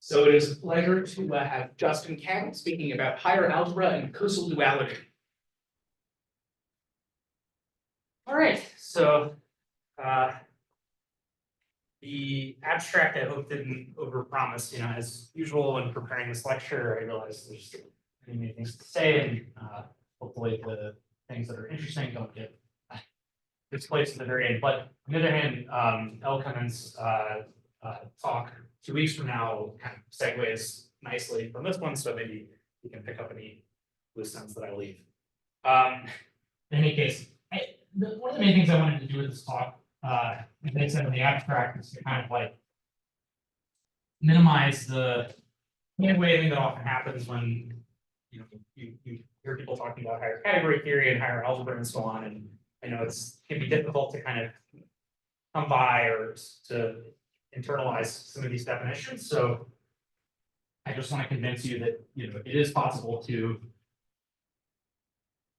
So it is a pleasure to have Justin Campbell speaking about higher algebra and Koszul duality. All right, so the abstract I hope didn't overpromise. As usual when preparing this lecture, I realized there's many things to say, and hopefully the things that are interesting don't get displaced at the very end. But on the other hand, El Cummins' talk 2 weeks from now kind of segues nicely from this one, so maybe you can pick up any loose ends that I leave. In any case, one of the main things I wanted to do with this talk, as I said in the abstract, is to kind of like minimize the hand-waving that often happens when you hear people talking about higher category theory and higher algebra and so on. And I know it can be difficult to kind of come by or to internalize some of these definitions. So I just want to convince you that it is possible to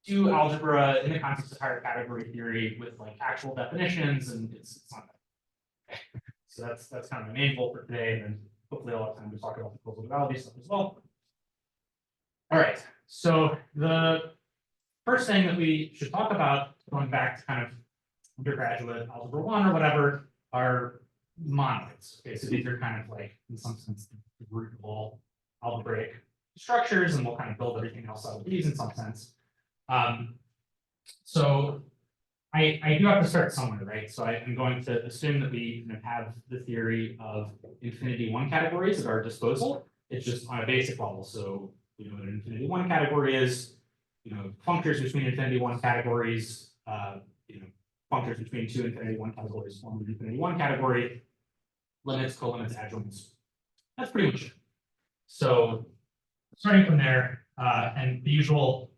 do algebra in the context of higher category theory with like actual definitions, and it's not that. So that's kind of the main goal for today, and then hopefully I'll have time to talk about the Koszul duality stuff as well. All right, so the first thing that we should talk about, going back to kind of undergraduate algebra 1 or whatever, are monoids. Okay, so these are kind of like, in some sense, the root of all algebraic structures, and we'll kind of build everything else out of these in some sense. So I do have to start somewhere, right? So I'm going to assume that we have the theory of infinity 1 categories at our disposal. It's just on a basic level. So we know what an infinity 1 category is. Functors between infinity 1 categories. Functors between 2 infinity 1 categories form an infinity 1 category. Limits, colimits, adjoints. That's pretty much it. So starting from there, and the usual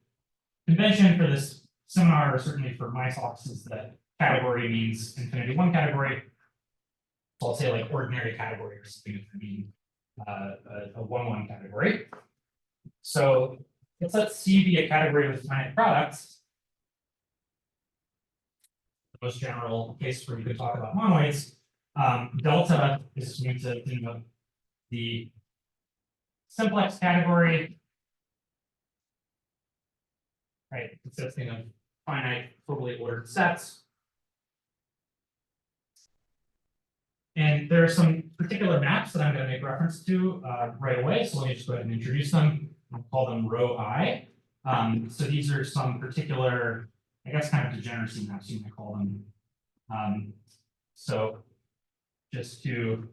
convention for this seminar, or certainly for my talks, is that category means infinity 1 category. So I'll say like ordinary category or something if I mean a 1-1 category. So let's let C be a category with finite products. The most general case where you could talk about monoids. Delta is going to denote the simplex category, right, consisting of finite totally ordered sets. And there are some particular maps that I'm going to make reference to right away. So let me just go ahead and introduce them. I'll call them row I. So these are some particular, I guess, kind of degeneracy maps, you might call them. So just to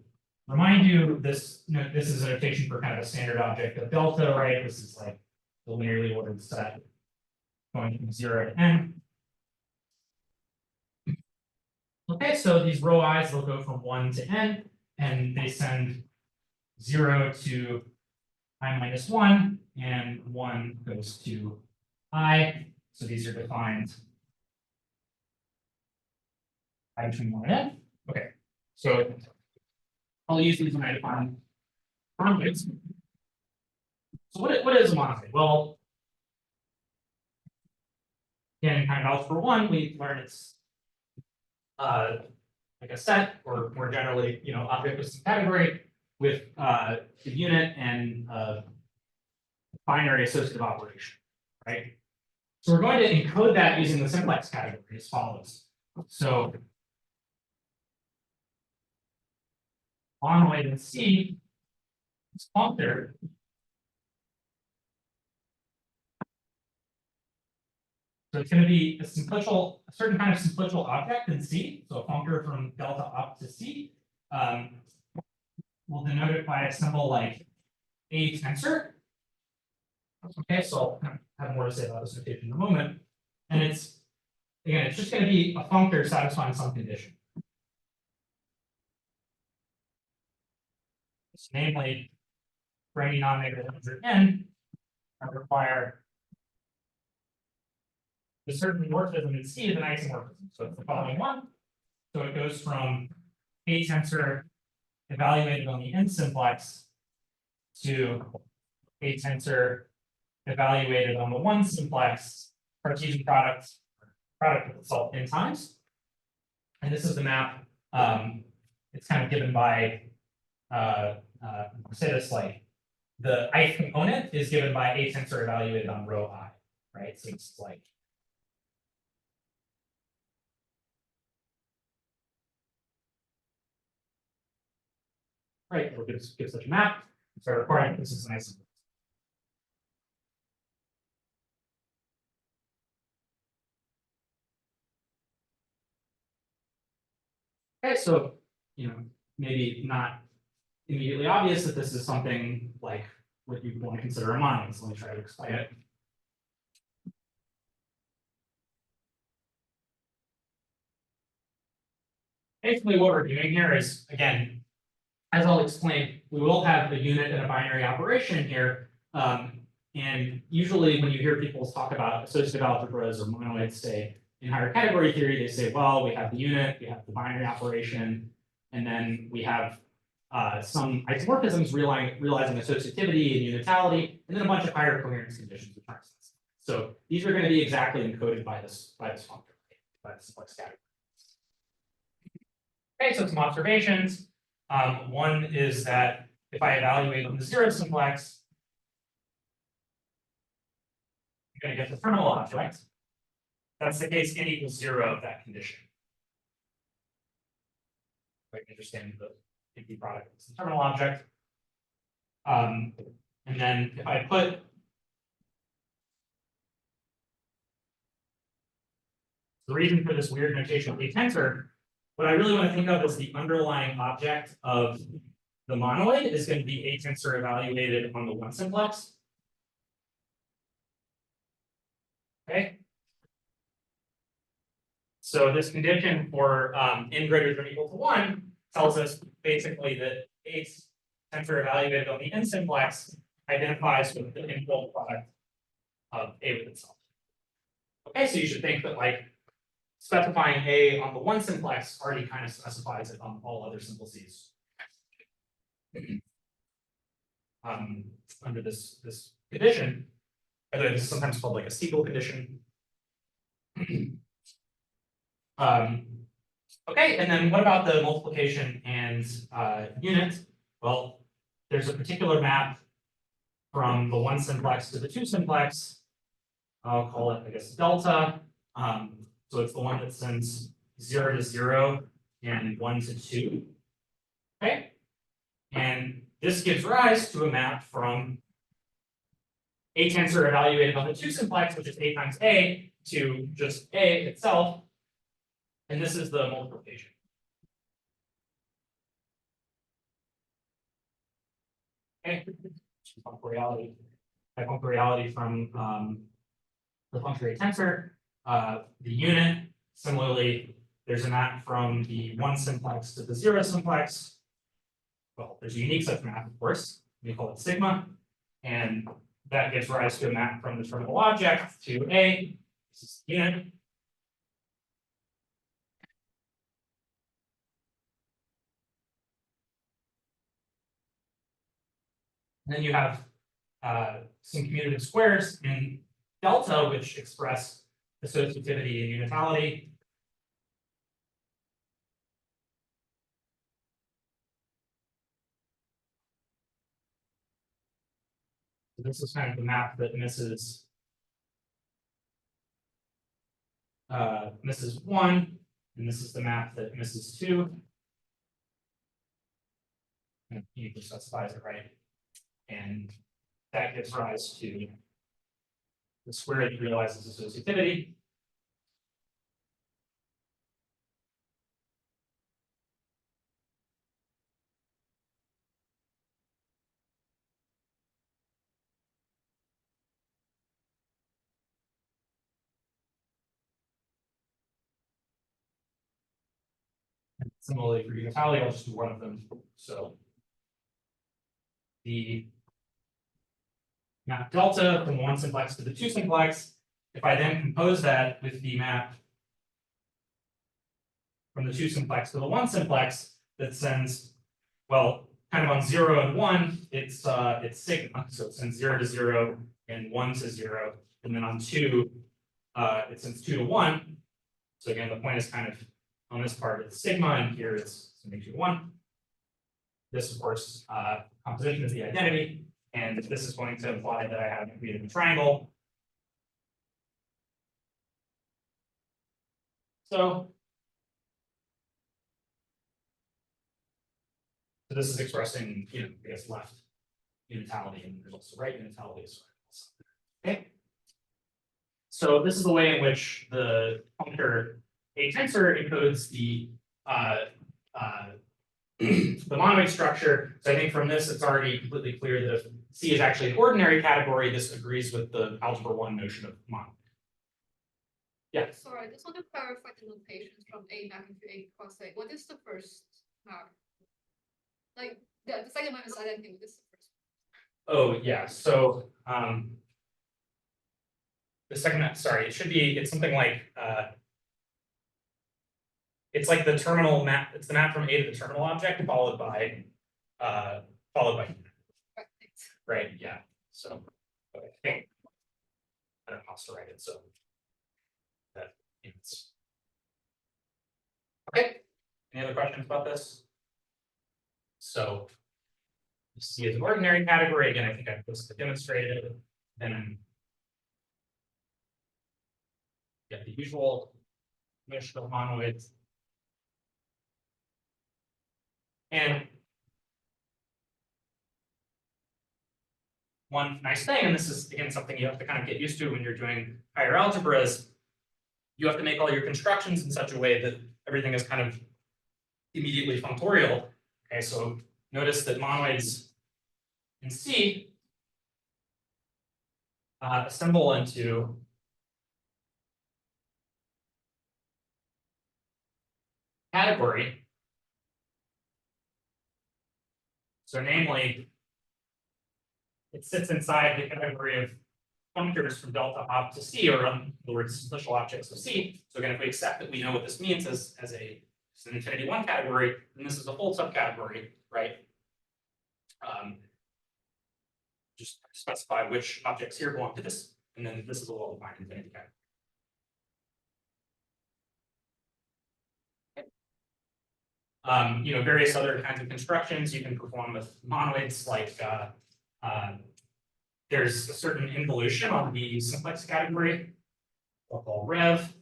remind you, this is a notation for kind of a standard object of delta, right? This is like the linearly ordered set going from 0 to n. Okay, so these row i's will go from 1 to n, and they send 0 to I minus 1, and 1 goes to I. So these are defined I between 1 and n. Okay, so I'll use these when I define monoids. So what is a monoid? Well, again, in kind of algebra 1, we learn it's like a set, or more generally, object with some category with the unit and binary associative operation, right? So we're going to encode that using the simplex category as follows. So monoid in C is functor. So it's going to be a certain kind of simplicial object in C. So a functor from delta up to C. We'll denote it by a symbol like a tensor. Okay, so I'll have more to say about this notation in a moment. And it's just going to be a functor satisfying some condition. So namely, for any non-negative integer n, I require the certain morphism in C is an isomorphism. So it's the following one. So it goes from a tensor evaluated on the n simplex to a tensor evaluated on the 1 simplex Cartesian product with itself n times. And this is the map. It's kind of given by say this like the ith component is given by a tensor evaluated on row I, right? So it's like right, we'll give such a map. Start recording. This is nice. Okay, so maybe not immediately obvious that this is something like what you want to consider a monoid. So let me try to explain it. Basically, what we're doing here is, again, as I'll explain, we will have a unit and a binary operation here. And usually when you hear people talk about associative algebras or monoids, say in higher category theory, they say, well, we have the unit, we have the binary operation, and then we have some isomorphisms realizing associativity and unitality, and then a bunch of higher coherence conditions which aren't sensitive. So these are going to be exactly encoded by this functor, by this simplex category. Okay, so some observations. One is that if I evaluate on the zero simplex, I'm going to get the terminal object. That's the case n equals 0 of that condition. I can understand the empty product is the terminal object. And then if I put the reason for this weird notation of a tensor, what I really want to think of as the underlying object of the monoid is going to be a tensor evaluated on the one simplex. Okay. So this condition for n greater than or equal to 1 tells us basically that a tensor evaluated on the n simplex identifies with the inbuilt product of A with itself. Okay, so you should think that like specifying A on the one simplex already kind of specifies it on all other simplices. Under this condition, although this is sometimes called like a Siegel condition. Okay, and then what about the multiplication and unit? Well, there's a particular map from the one simplex to the two simplex. I'll call it, I guess, delta. So it's the one that sends 0 to 0 and 1 to 2. Okay, and this gives rise to a map from a tensor evaluated on the two simplex, which is a times a, to just a itself. And this is the multiplication. Okay, functoriality. By functoriality from the function A tensor, the unit. Similarly, there's a map from the one simplex to the zero simplex. Well, there's a unique such map, of course. We call it sigma, and that gives rise to a map from the terminal object to A. This is the unit. And then you have some commutative squares in delta, which express associativity and unitality. So this is kind of the map that misses 1, and this is the map that misses 2. And you just specifies it right. And that gives rise to the square that realizes associativity. And similarly for unitality, I'll just do one of them. So the map delta from the one simplex to the two simplex, if I then compose that with the map from the two simplex to the one simplex that sends, well, kind of on 0 and 1, it's sigma. So it sends 0 to 0 and 1 to 0. And then on 2, it sends 2 to 1. So again, the point is kind of on this part, it's sigma, and here it's sending 2 to 1. this, of course, composition is the identity, and this is going to imply that I have created a triangle. So this is expressing, I guess, left unitality, and there's also right unitality. Okay. So this is the way in which the functor a tensor encodes the the monoid structure. So I think from this, it's already completely clear that if C is actually an ordinary category, this agrees with the algebra 1 notion of monoid. Yeah. Sorry, I just want to clarify the notations from A mapping to A cross A. What is the first map? Like the second one is identity. What is the first? Oh, yeah. So the second map, sorry, it's something like it's like the terminal map, it's the map from A to the terminal object followed by Right, thanks. right, yeah. So I think I don't know how to write it, so that it's okay. Any other questions about this? So C is an ordinary category. Again, I think I've just demonstrated it. Then get the usual notion of monoids. And one nice thing, and this is again something you have to kind of get used to when you're doing higher algebras, you have to make all your constructions in such a way that everything is kind of immediately functorial. Okay, so notice that monoids in C assemble into category. So namely, it sits inside the category of functors from delta op to C, or in other words, special objects of C. So again, if we accept that we know what this means as an infinity 1 category, then this is a full subcategory, right? Just specify which objects here belong to this, and then this is a well-defined infinity category. Various other kinds of constructions you can perform with monoids, like there's a certain involution on the simplex category, we'll call rev.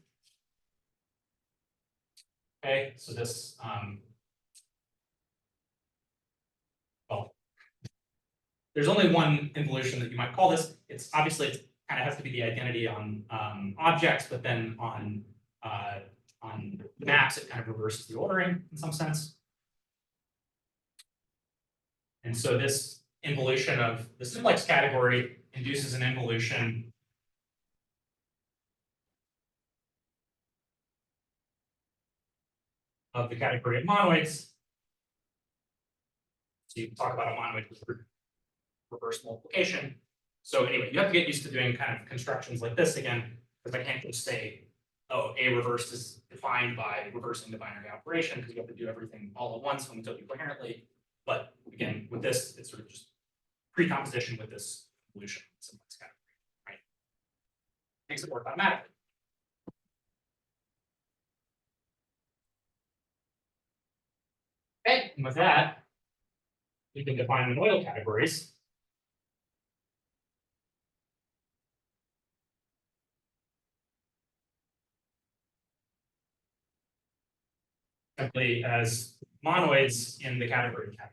Okay, so this, well, there's only one involution that you might call this. It's obviously it kind of has to be the identity on objects, but then on maps, it kind of reverses the ordering in some sense. And so this involution of the simplex category induces an involution of the category of monoids. So you can talk about a monoid with reverse multiplication. So anyway, you have to get used to doing kind of constructions like this again, because I can't just say, oh, A reversed is defined by reversing the binary operation, because you have to do everything all at once when we totally coherently. But again, with this, it's sort of just precomposition with this evolution simplex category, right? Makes it work automatically. Okay, and with that, we can define monoidal categories. Simply as monoids in the category of categories.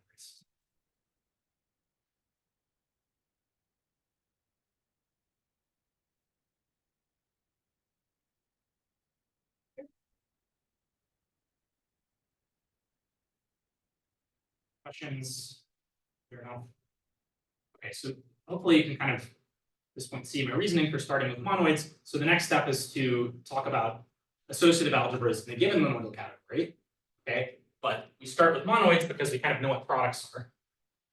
Questions? Fair enough. Okay, so hopefully you can kind of at this point see my reasoning for starting with monoids. So the next step is to talk about associative algebras in a given monoidal category. Okay, but we start with monoids because we kind of know what products are,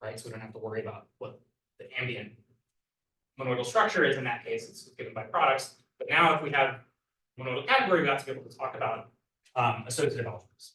right? So we don't have to worry about what the ambient monoidal structure is in that case. It's given by products. But now if we have monoidal category, we have to be able to talk about associative algebras.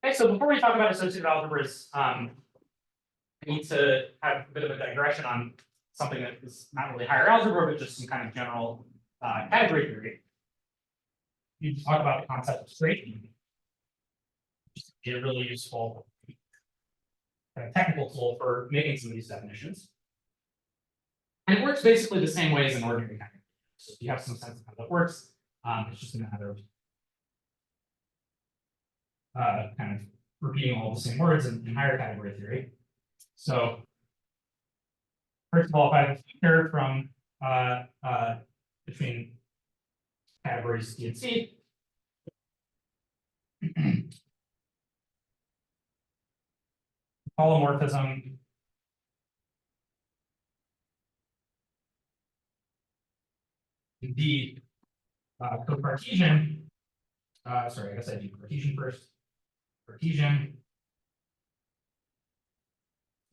Okay, so before we talk about associative algebras, I need to have a bit of a digression on something that is not really higher algebra, but just some kind of general category theory. We need to talk about the concept of straightening, which is a really useful kind of technical tool for making some of these definitions. And it works basically the same way as an ordinary category. So if you have some sense of how that works, it's just a matter of kind of repeating all the same words in higher category theory. So first of all, if I have a feature from between categories D and C, polymorphism D co-Cartesian. Sorry, I guess I do Cartesian first. Cartesian.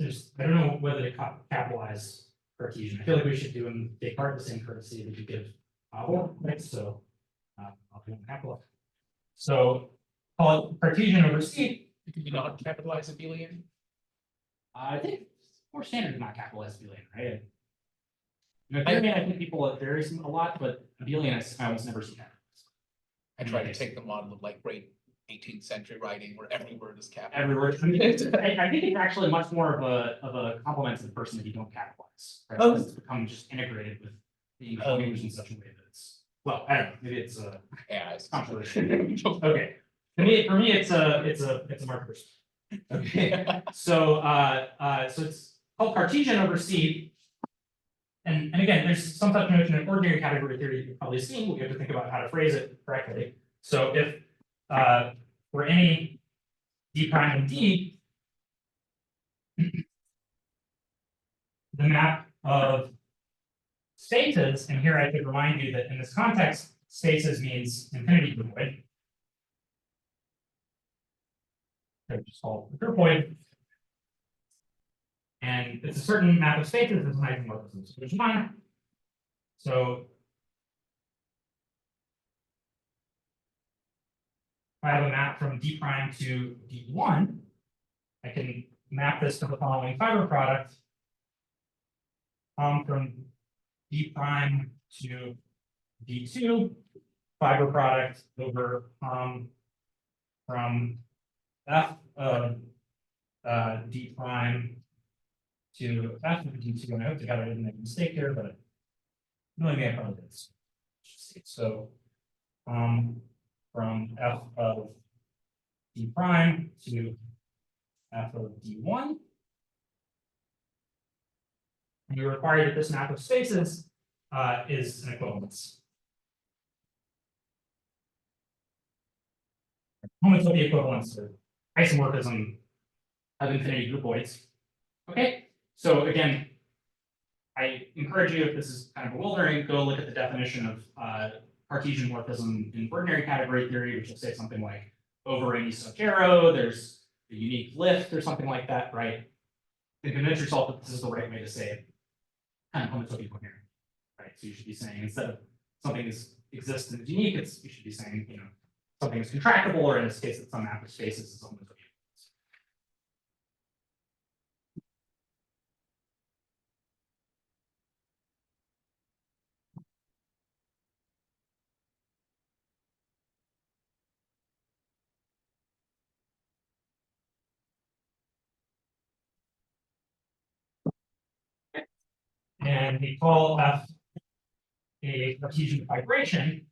I don't know whether to capitalize Cartesian. I feel like we should do in Descartes the same courtesy that you give Abel, right? So I'll do it in capital. So call it Cartesian over C. Could you not capitalize abelian? I think it's more standard to not capitalize abelian, right? Abelian, I think people it varies a lot, but abelian I almost never see that. I try to take the model of like great 18th century writing where every word is capital. Every word. I think it's actually much more of a compliment to the person if you don't capitalize. Right? Oh. Because it's become just integrated with the English language in such a way that it's well, I don't know, maybe it's Yeah, it's controversial. Okay. For me, it's a marker. Okay. So so it's called Cartesian over C. And again, there's some such notion in ordinary category theory you've probably seen, but we have to think about how to phrase it correctly. So if for any D prime and D, the map of spaces, and here I could remind you that in this context, spaces means infinity groupoid. They're just called the groupoid. And it's a certain map of spaces as an isomorphism. So there's one. So if I have a map from D prime to D1, I can map this to the following fiber product. From D prime to D2, fiber product over from F of D prime to F of D2. And I hope to God I didn't make a mistake here, but knowing me, I probably did. So from F of D prime to F of D1. And you require that this map of spaces is an equivalence. Homotopy equivalence or isomorphism of infinity groupoids. Okay, so again, I encourage you, if this is kind of bewildering, go look at the definition of Cartesian morphism in ordinary category theory, which will say something like over any such arrow, there's a unique lift or something like that, right? And convince yourself that this is the right way to say it. Kind of homotopy coherent, right? So you should be saying instead of something exists and is unique, you should be saying, something is contractible, or in this case, it's some map of spaces is homotopy. And we call F a Cartesian vibration.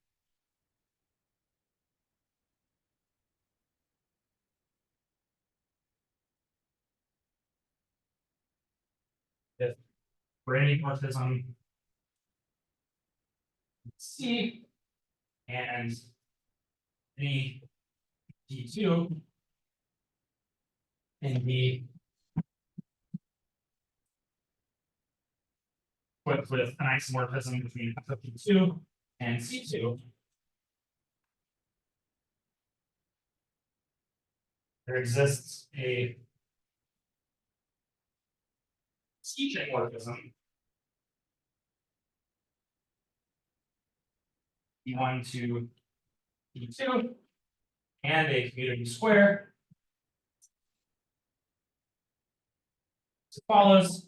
If for any morphism C and any D2 and B with an isomorphism between F of D2 and C2, there exists a C-chain morphism D1 to D2 and a commutative square as follows.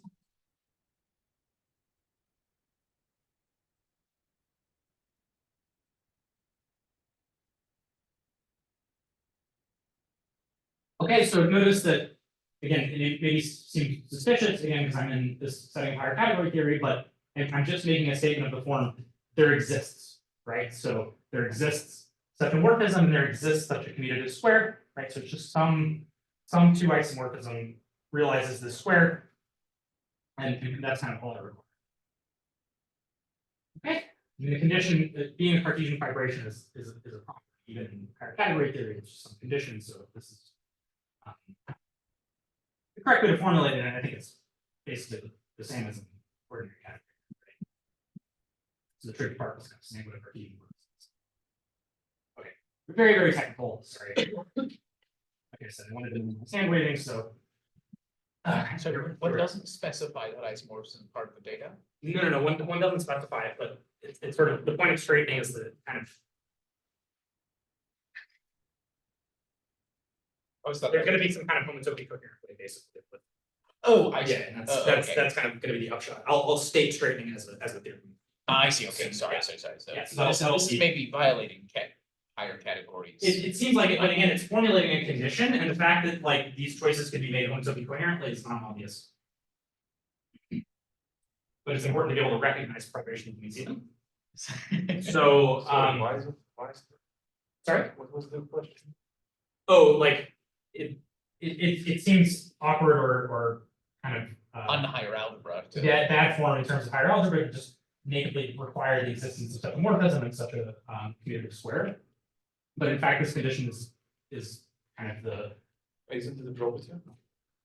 Okay, so notice that, again, it maybe seems suspicious, again, because I'm in this setting of higher category theory, but I'm just making a statement of the form, there exists, right? So there exists such a morphism, and there exists such a commutative square, right? So it's just some two isomorphism realizes this square, and that's kind of all I require. Okay, and the condition, being a Cartesian fibration is a problem. Even in higher category theory, it's just some condition, so this is the correct way to formulate it, and I think it's basically the same as an ordinary category. Right? So the tricky part was kind of saying what a Cartesian was. Okay, very, very technical, sorry. Like I said, I wanted to do hand waving, so. So what doesn't specify that isomorphism part of the data? No, one doesn't specify it, but it's sort of, the point of straightening is the kind of, Oh, is that? there's gonna be some kind of homotopy coherently, basically. But Oh, I yeah, see. and Oh, that's okay. kind of gonna be the upshot. I'll state straightening as a theorem. I see, okay, sorry. Yeah. So Yeah, so this that'll is be- maybe violating higher categories. It seems like it, but again, it's formulating a condition, and the fact that like these choices could be made homotopy coherently is not obvious. But it's important to be able to recognize preparations when we see them. So, Why is it? sorry? What was the question? Oh, like it seems awkward or kind of On the higher algebra. bad form in terms of higher algebra to just natively require the existence of such a morphism and such a commutative square. But in fact, this condition is kind of the. Isn't it a property?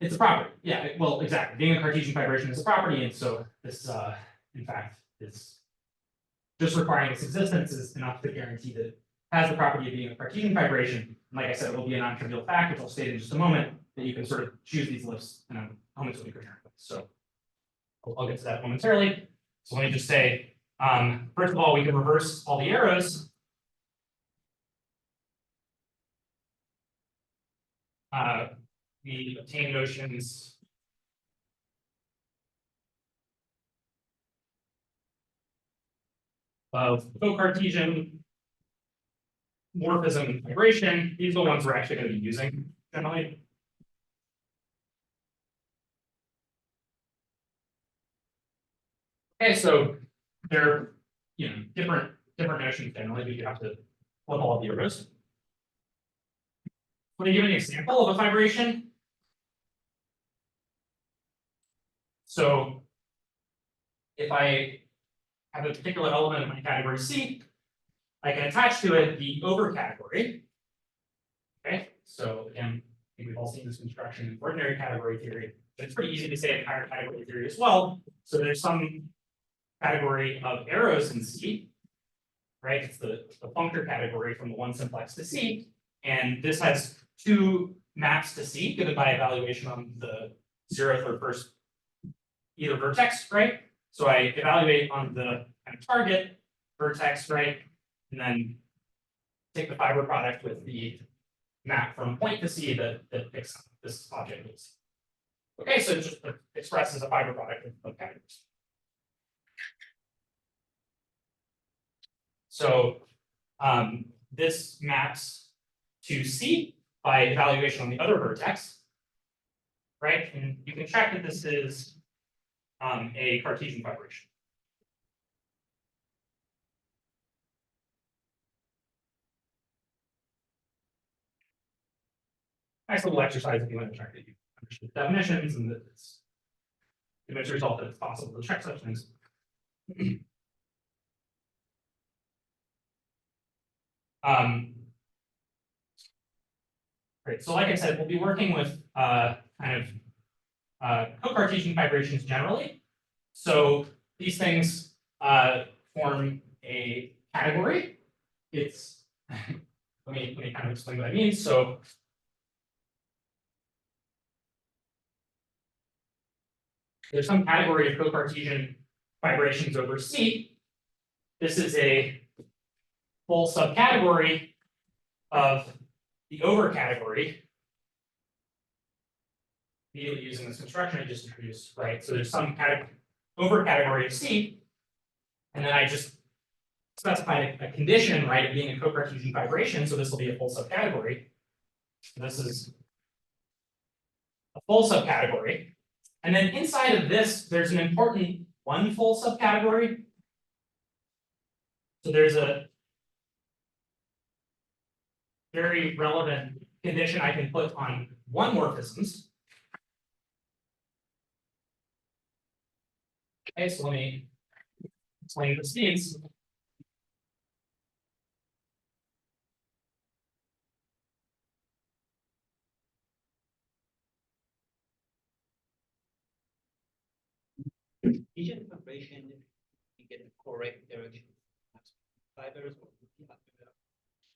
It's a property, yeah, well, exactly, being a Cartesian fibration is a property, and so this, in fact, is. Just requiring its existence is enough to guarantee that it has the property of being a Cartesian fibration, and like I said, it will be a non-trivial fact, which I'll state in just a moment, that you can sort of choose these lifts in a homotopy coherent way, so. I'll get to that momentarily, so let me just say, first of all, we can reverse all the arrows. We obtain notions of co-Cartesian morphism and fibration. These are the ones we're actually going to be using generally. Okay, so they're different notions generally, but you have to flip all of the arrows. Want to give an example of a fibration? So if I have a particular element of my category C, I can attach to it the over category. Okay, so again, I think we've all seen this construction in ordinary category theory, but it's pretty easy to say in higher category theory as well. So there's some category of arrows in C, right? It's the functor category from the one simplex to C, and this has two maps to C given by evaluation on the 0th or first either vertex, right? So I evaluate on the kind of target vertex, right? And then take the fiber product with the map from point to C that picks this object is. Okay, so it just expresses a fiber product of categories. So this maps to C by evaluation on the other vertex, right? And you can check that this is a Cartesian fibration. Nice little exercise if you want to check that you understood the definitions and that it's the result that it's possible to check such things. Great. So like I said, we'll be working with kind of co-Cartesian fibrations generally. So these things form a category. It's let me kind of explain what I mean. So there's some category of co-Cartesian fibrations over C. This is a full subcategory of the over category immediately using this construction I just introduced, right? So there's some over category of C, and then I just specified a condition, right, of being a co-Cartesian vibration. So this will be a full subcategory. This is a full subcategory. And then inside of this, there's an important one full subcategory. So there's a very relevant condition I can put on one morphisms. Okay, so let me explain what this means. Vision vibration, you get the correct direction. Fibers.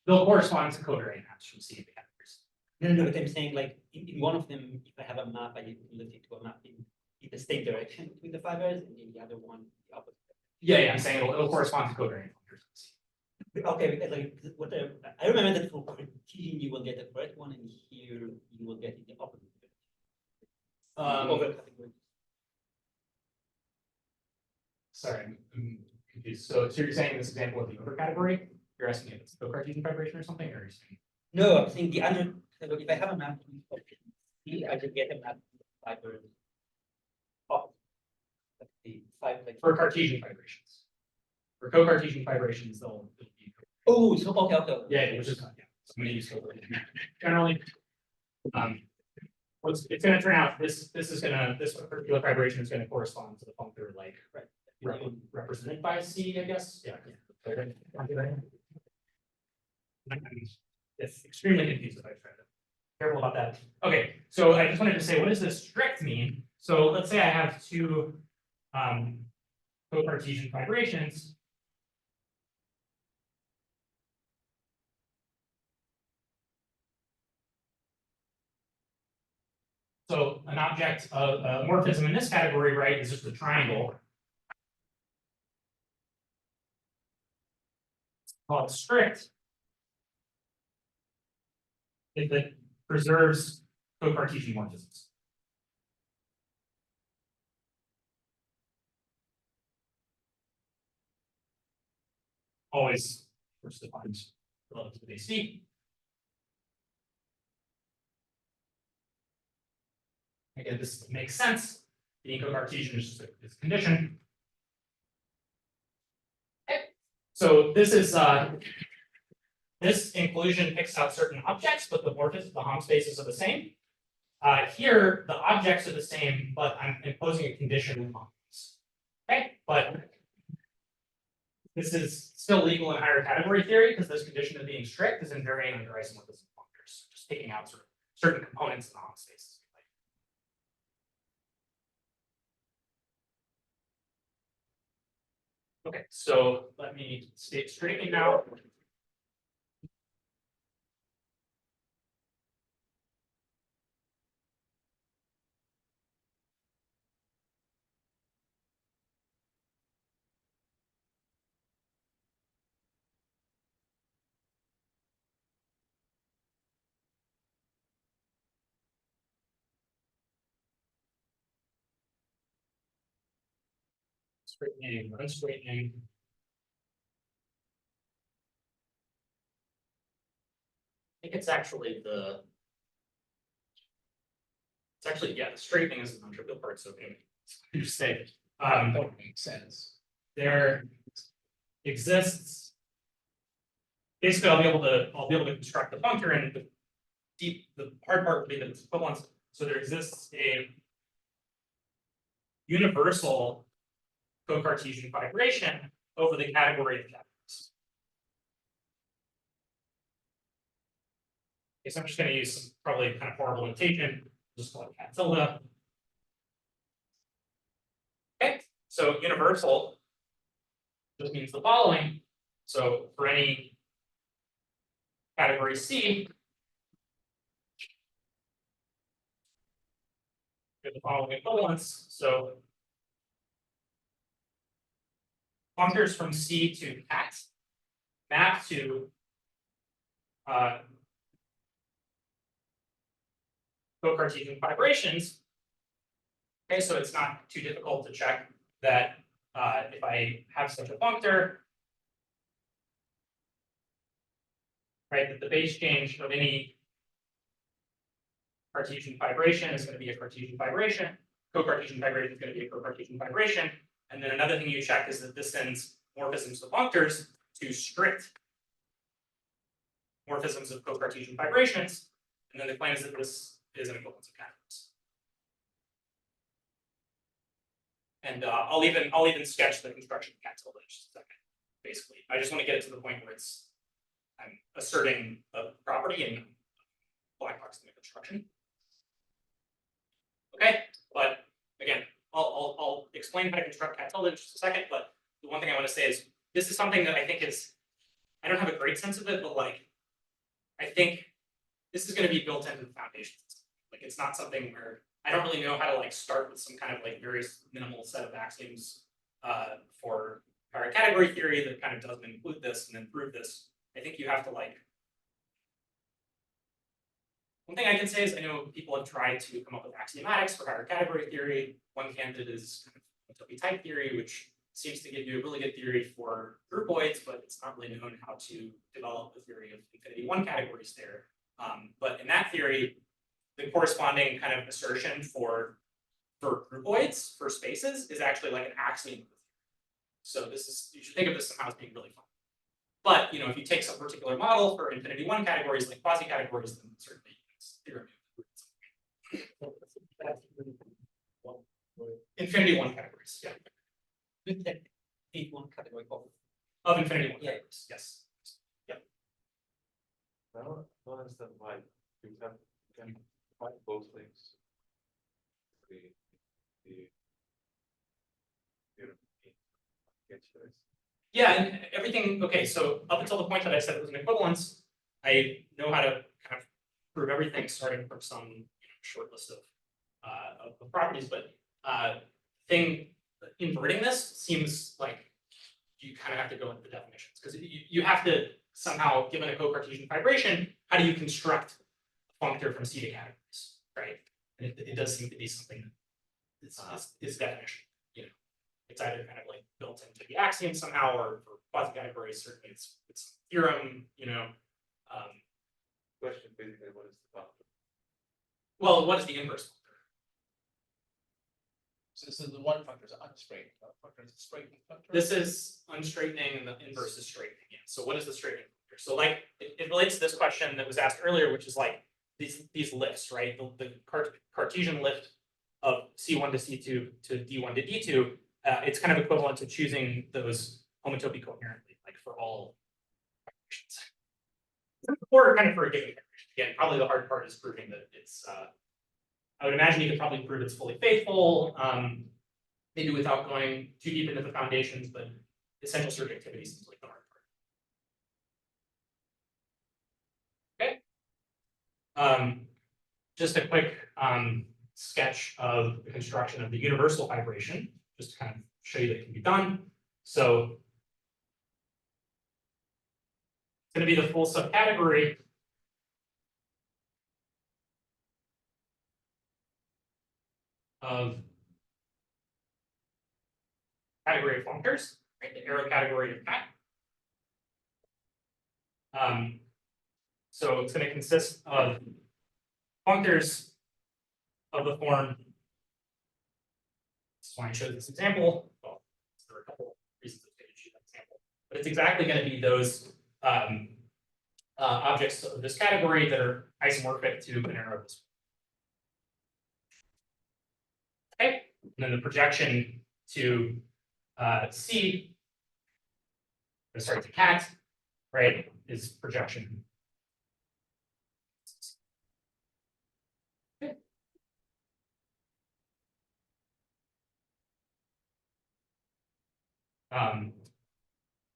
They'll correspond to covariant maps from C categories. No, but I'm saying like in one of them, if I have a map, I lift it to a map in the same direction between the fibers, and in the other one, the opposite. Yeah, I'm saying it'll correspond to covariant functors. Okay, because like I remember that for Cartesian you will get the correct one, and here you will get the opposite. Over category. Sorry, I'm confused. So you're saying in this example of the over category, you're asking if it's a Cartesian vibration or something, or you're saying? No, I'm saying the other. So if I have a map, I should get a map of fibers. The five like For Cartesian vibrations. For co-Cartesian vibrations, they'll be. oh, so okay. Yeah, which is, yeah, so I'm gonna use covariant. Generally, it's gonna turn out, this particular vibration is gonna correspond to the functor like represented by C, I guess, yeah. It's extremely confused if I try to, careful about that. Okay, so I just wanted to say, what does this strict mean? So let's say I have two co-Cartesian vibrations. So an object of morphism in this category, right, is just a triangle. It's called strict if it preserves co-Cartesian morphisms. Always first defined relative to base C. Again, this makes sense. Being co-Cartesian is just a condition. Okay. So this is this inclusion picks out certain objects, but the morphisms, the Hom spaces are the same. Here, the objects are the same, but I'm imposing a condition on these. Okay, but this is still legal in higher category theory because this condition of being strict is invariant under isomorphism functors, just taking out sort of certain components in the Hom spaces. Okay, so let me state straightening now. Straightening, unstraightening. I think it's actually the. It's actually, yeah, the straightening is the non-trivial part, so anyway, you just say, That would make sense. there exists. Basically, I'll be able to construct the functor, and the hard part would be that it's equivalence. So there exists a universal co-Cartesian vibration over the category of categories. Okay, so I'm just going to use some probably kind of horrible notation. Just call it cat tilde. Okay, so universal just means the following. So for any category C, we have the following equivalence. So functors from C to cat map to co-Cartesian vibrations Okay, so it's not too difficult to check that if I have such a functor, right, that the base change of any Cartesian fibration is going to be a Cartesian fibration, co-Cartesian fibration is going to be a co-Cartesian fibration, and then another thing you check is that this sends morphisms of functors to strict morphisms of co-Cartesian fibrations, and then the claim is that this is an equivalence of categories. And I'll even sketch the construction of cat tilde in just a second. Basically, I just want to get it to the point where I'm asserting a property and black box the construction. Okay, but again, I'll explain how to construct cat tilde in just a second. But the one thing I want to say is this is something that I think is, I don't have a great sense of it, but like I think this is going to be built into the foundations. Like it's not something where I don't really know how to like start with some kind of like very minimal set of axioms for higher category theory that kind of doesn't include this and then prove this. I think you have to like. One thing I can say is I know people have tried to come up with axiomatics for higher category theory. One candidate is kind of homotopy type theory, which seems to give you a really good theory for groupoids, but it's not really known how to develop the theory of infinity one categories there. But in that theory, the corresponding kind of assertion for groupoids, for spaces, is actually like an axiom. So this is, you should think of this somehow as being really fun. But you know, if you take some particular model for infinity one categories, like quasi-categories, then certainly it's theorem. Infinity one categories, yeah. One category Of infinity one Yeah. categories, yes. I don't understand why you can find both things. Yeah, and everything, okay, so up until the point that I said it was an equivalence, I know how to kind of prove everything starting from some short list of properties, but inverting this seems like you kind of have to go into the definitions because you have to somehow, given a co-Cartesian fibration, how do you construct a functor from C to categories, right? And it does seem to be something that is definition, you know. It's either kind of like built into the axiom somehow, or for quasi-categories, certainly it's theorem, you know. Question basically, what is the functor? Well, what is the inverse functor? So the one functor is unstraight. Functor is a straight functor. This is unstraightening, and the inverse is straightening. Yeah. So what is the straightening functor? So like it relates to this question that was asked earlier, which is like these lifts, right? The Cartesian lift of C1 to C2 to D1 to D2. It's kind of equivalent to choosing those homotopy coherently, like for all functions. Or kind of for a given function. Again, probably the hard part is proving that it's. I would imagine you could probably prove it's fully faithful, maybe without going too deep into the foundations, but essential surjectivity seems like the hard part. Okay. Just a quick sketch of the construction of the universal fibration, just to kind of show you that it can be done. So it's going to be the full subcategory of category of functors, right? The arrow category of cat. So it's going to consist of functors of the form. That's why I showed this example. Well, there are a couple of reasons to choose that example, but it's exactly going to be those objects of this category that are isomorphic to an arrow of this. Okay, and then the projection to C, sorry, to cat, right, is projection. Okay.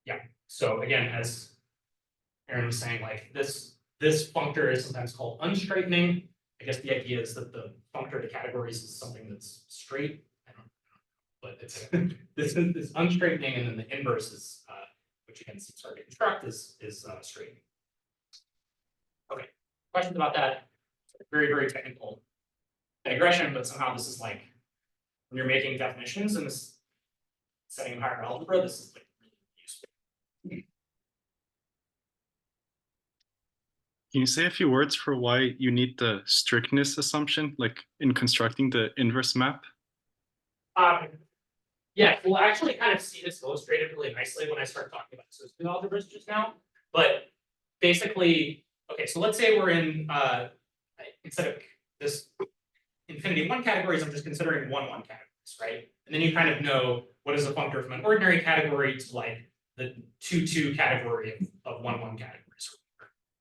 Yeah, so again, as Aaron was saying, like this functor is sometimes called unstraightening. I guess the idea is that the functor to categories is something that's straight. I don't know, but it's this is unstraightening, and then the inverse is, which again seems hard to construct, is straightening. Okay, questions about that? Very, very technical digression, but somehow this is like when you're making definitions in this setting of higher algebra, this is like really useful. Can you say a few words for why you need the strictness assumption, like in constructing the inverse map? Yeah, we'll actually kind of see this illustrated really nicely when I start talking about associative algebras just now. But basically, okay, so let's say we're in instead of this infinity one categories, I'm just considering one categories, right? And then you kind of know what is a functor from an ordinary category to like the 2 category of one categories,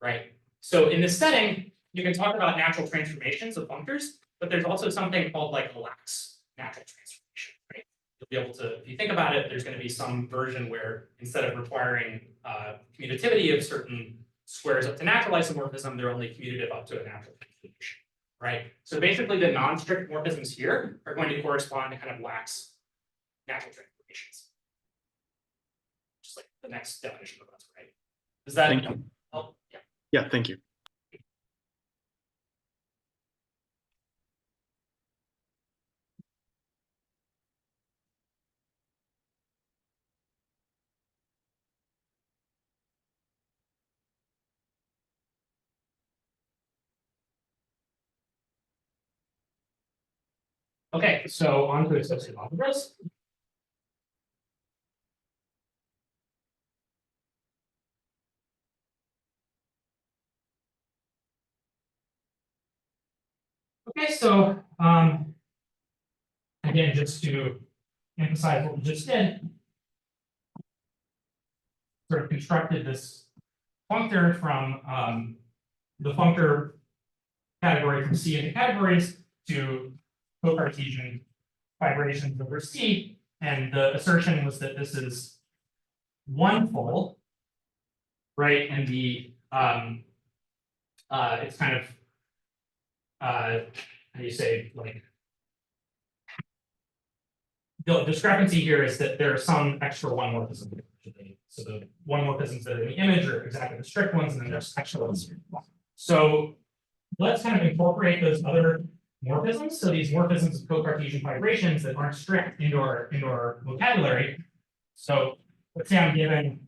right? So in this setting, you can talk about natural transformations of functors, but there's also something called like a lax natural transformation, right? You'll be able to, if you think about it, there's going to be some version where instead of requiring commutativity of certain squares up to natural isomorphism, they're only commutative up to a natural transformation, right? So basically the non-strict morphisms here are going to correspond to kind of lax natural transformations. Just like the next definition of us, right? Does that Thank you. help? Yeah. Yeah, thank you. Okay, so on to associative algebras. Okay, so again, just to emphasize what we just did, sort of constructed this functor from the functor category from C into categories to co-Cartesian vibrations over C, and the assertion was that this is one full, right? And the it's kind of how do you say, like, the discrepancy here is that there are some extra one morphisms. So the one morphisms that are in the image are exactly the strict ones, and then there's extra ones. So let's kind of incorporate those other morphisms. So these morphisms of co-Cartesian vibrations that aren't strict into our vocabulary. So let's say I'm given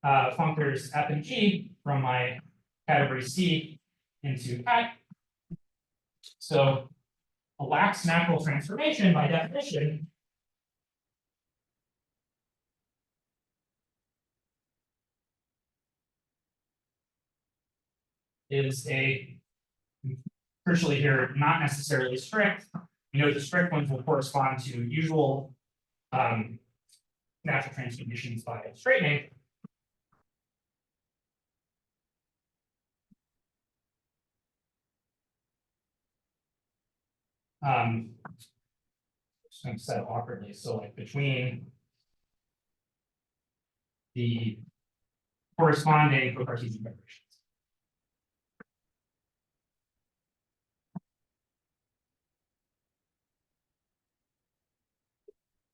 functors f and g from my category C into I. So a lax natural transformation, by definition, is a, crucially here, not necessarily strict. You know, the strict ones will correspond to usual natural transformations by straightening. Just going to set it awkwardly. So like between the corresponding co-Cartesian vibrations.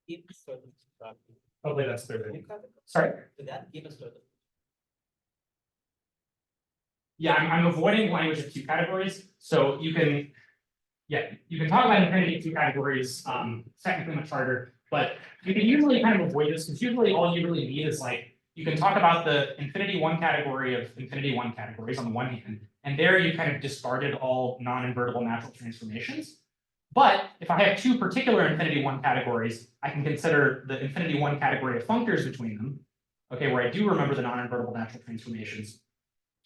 Give certain structure. Hopefully that's clear. Can you clarify? Sorry. So that give us sort of. Yeah, I'm avoiding language of two categories. So you can, yeah, you can talk about infinity of two categories, technically much harder, but you can usually kind of avoid this because usually all you really need is like, you can talk about the infinity one category of infinity one categories on the one hand, and there you kind of discarded all non-invertible natural transformations. But if I have two particular infinity one categories, I can consider the infinity one category of functors between them, okay, where I do remember the non-invertible natural transformations.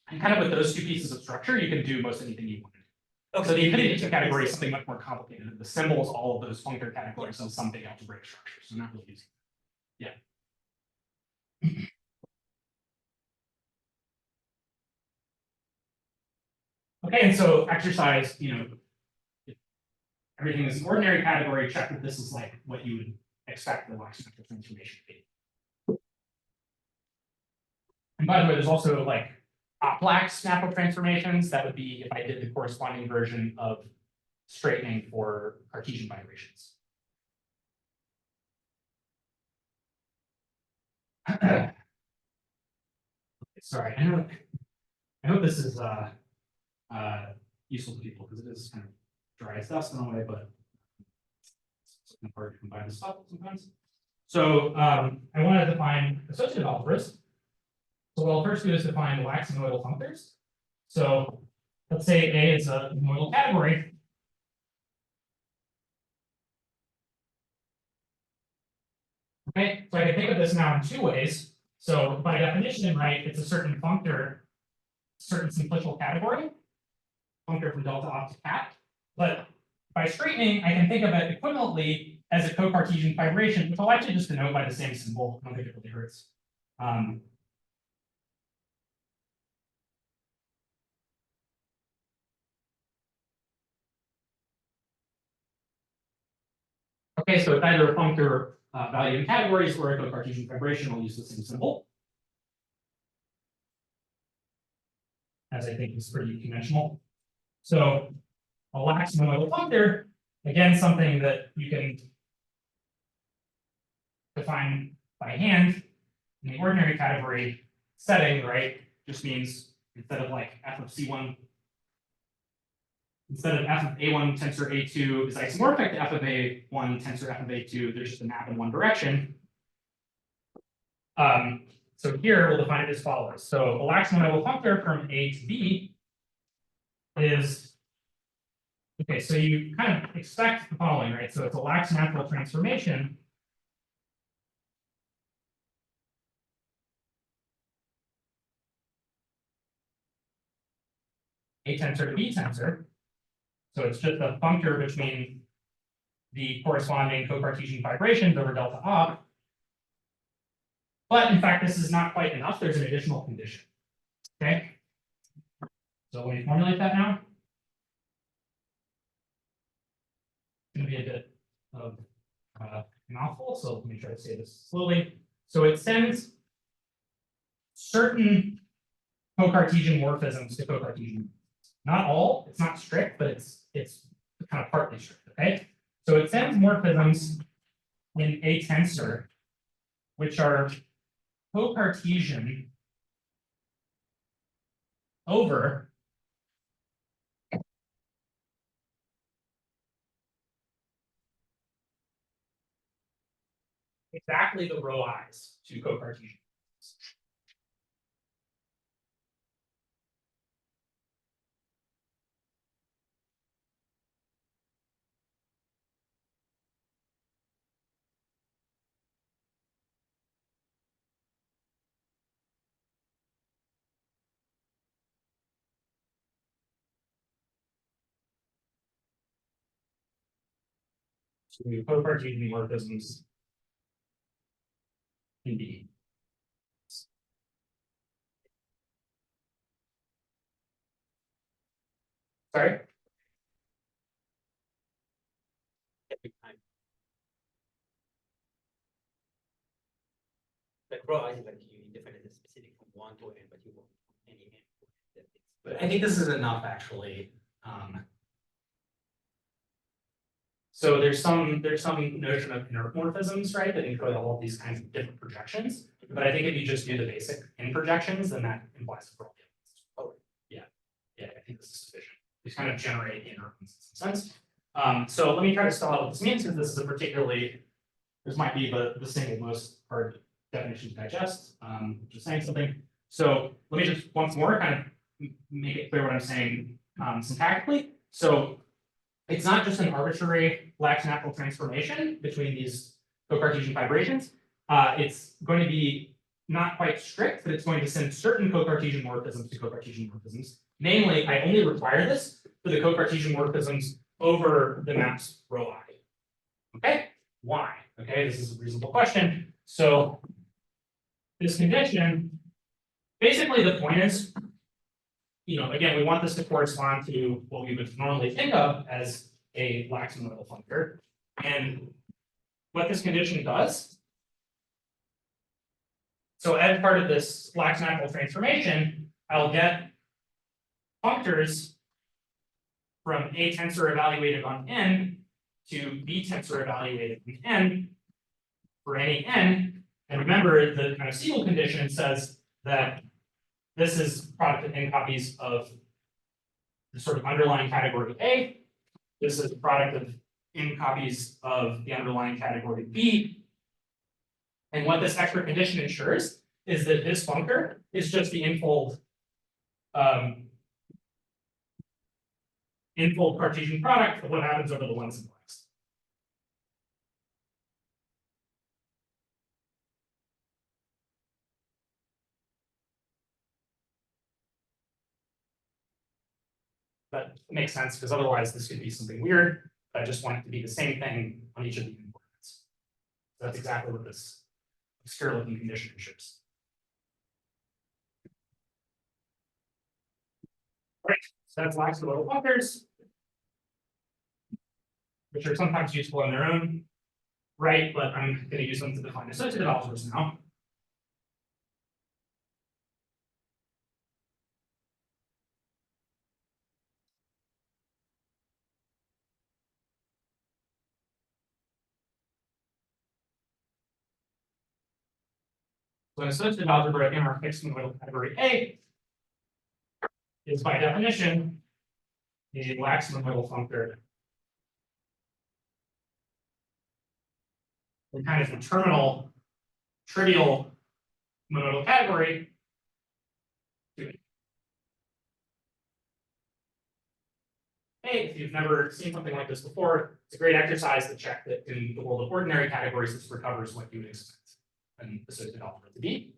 And kind of with those two pieces of structure, you can do most anything you want. Okay, so the infinity two category is something much more complicated. The symbols, all of those functor categories of some big algebraic structure. So not really easy. Yeah. Okay, and so exercise, you know, if everything is an ordinary category, check that this is like what you would expect the lax natural transformation to be. And by the way, there's also like lax natural transformations. That would be if I did the corresponding version of straightening for Cartesian vibrations. Sorry, I hope this is useful to people because it is kind of dry stuff in a way, but of hard to combine this stuff sometimes. So I want to define associative algebras. So what I'll first do is define lax monoidal functors. So let's say A is a monoidal category. Okay, so I can think of this now in two ways. So by definition, right, it's a certain functor, certain simplicial category, functor from delta off to cat. But by straightening, I can think of it equivalently as a co-Cartesian fibration, which I'll actually just denote by the same symbol. I don't think it really hurts. Okay, so it's either a functor value in categories or a co-Cartesian fibration. I'll use the same symbol, as I think is pretty conventional. So a lax monoidal functor, again, something that you can define by hand in the ordinary category setting, right? Just means instead of like f of c1, instead of f of a1 tensor a2 is isomorphic to f of a1 tensor f of a2, there's just a map in one direction. So here we'll define it as follows. So a lax monoidal functor from A to B is, okay, so you kind of expect the following, right? So it's a lax natural transformation A tensor to B tensor. So it's just a functor between the corresponding co-Cartesian fibrations over delta op. But in fact, this is not quite enough. There's an additional condition. Okay. So when you formulate that now, it's going to be a bit of a mouthful. So let me try to say this slowly. So it sends certain co-Cartesian morphisms to co-Cartesian. Not all, it's not strict, but it's kind of partly strict. Okay. So it sends morphisms in A tensor, which are co-Cartesian over exactly the row i's to co-Cartesian. So we co-Cartesian morphisms in B. Sorry? Every time. Like raw is like you define it as specific from one to n, but you want any n. But I think this is enough actually. So there's some notion of intermorphisms, right, that encode all of these kinds of different projections. But I think if you just do the basic in projections, then that implies the problem. Oh, yeah, I think this is sufficient. Just kind of generate the intermorphisms in some sense. So let me try to spell out what this means, because this is a particularly, this might be the single most hard definition to digest. Just saying something. So let me just once more kind of make it clear what I'm saying syntactically. So it's not just an arbitrary lax natural transformation between these co-Cartesian fibrations. It's going to be not quite strict, but it's going to send certain co-Cartesian morphisms to co-Cartesian morphisms. Namely, I only require this for the co-Cartesian morphisms over the maps row I. Okay, why? Okay, this is a reasonable question. So this condition, basically the point is, again, we want this to correspond to what we would normally think of as a lax monoidal functor. And what this condition does, so as part of this lax natural transformation, I'll get functors from A tensor evaluated on n to B tensor evaluated on n for any n. And remember, the kind of Siegel condition says that this is product of n copies of the sort of underlying category A. This is the product of in copies of the underlying category B. And what this extra condition ensures is that this functor is just the infold Cartesian product of what happens over the one simplex. That makes sense because otherwise this could be something weird. I just want it to be the same thing on each of the endpoints. That's exactly what this obscure looking condition ensures. Right, so that's lax little functors, which are sometimes useful on their own, right? But I'm going to use them to define associative algebras now. So an associative algebra in our fixed monoidal category A is by definition a lax monoidal functor. And kind of the terminal trivial monoidal category. Hey, if you've never seen something like this before, it's a great exercise to check that in the world of ordinary categories, this recovers what you would expect an associative algebra to be.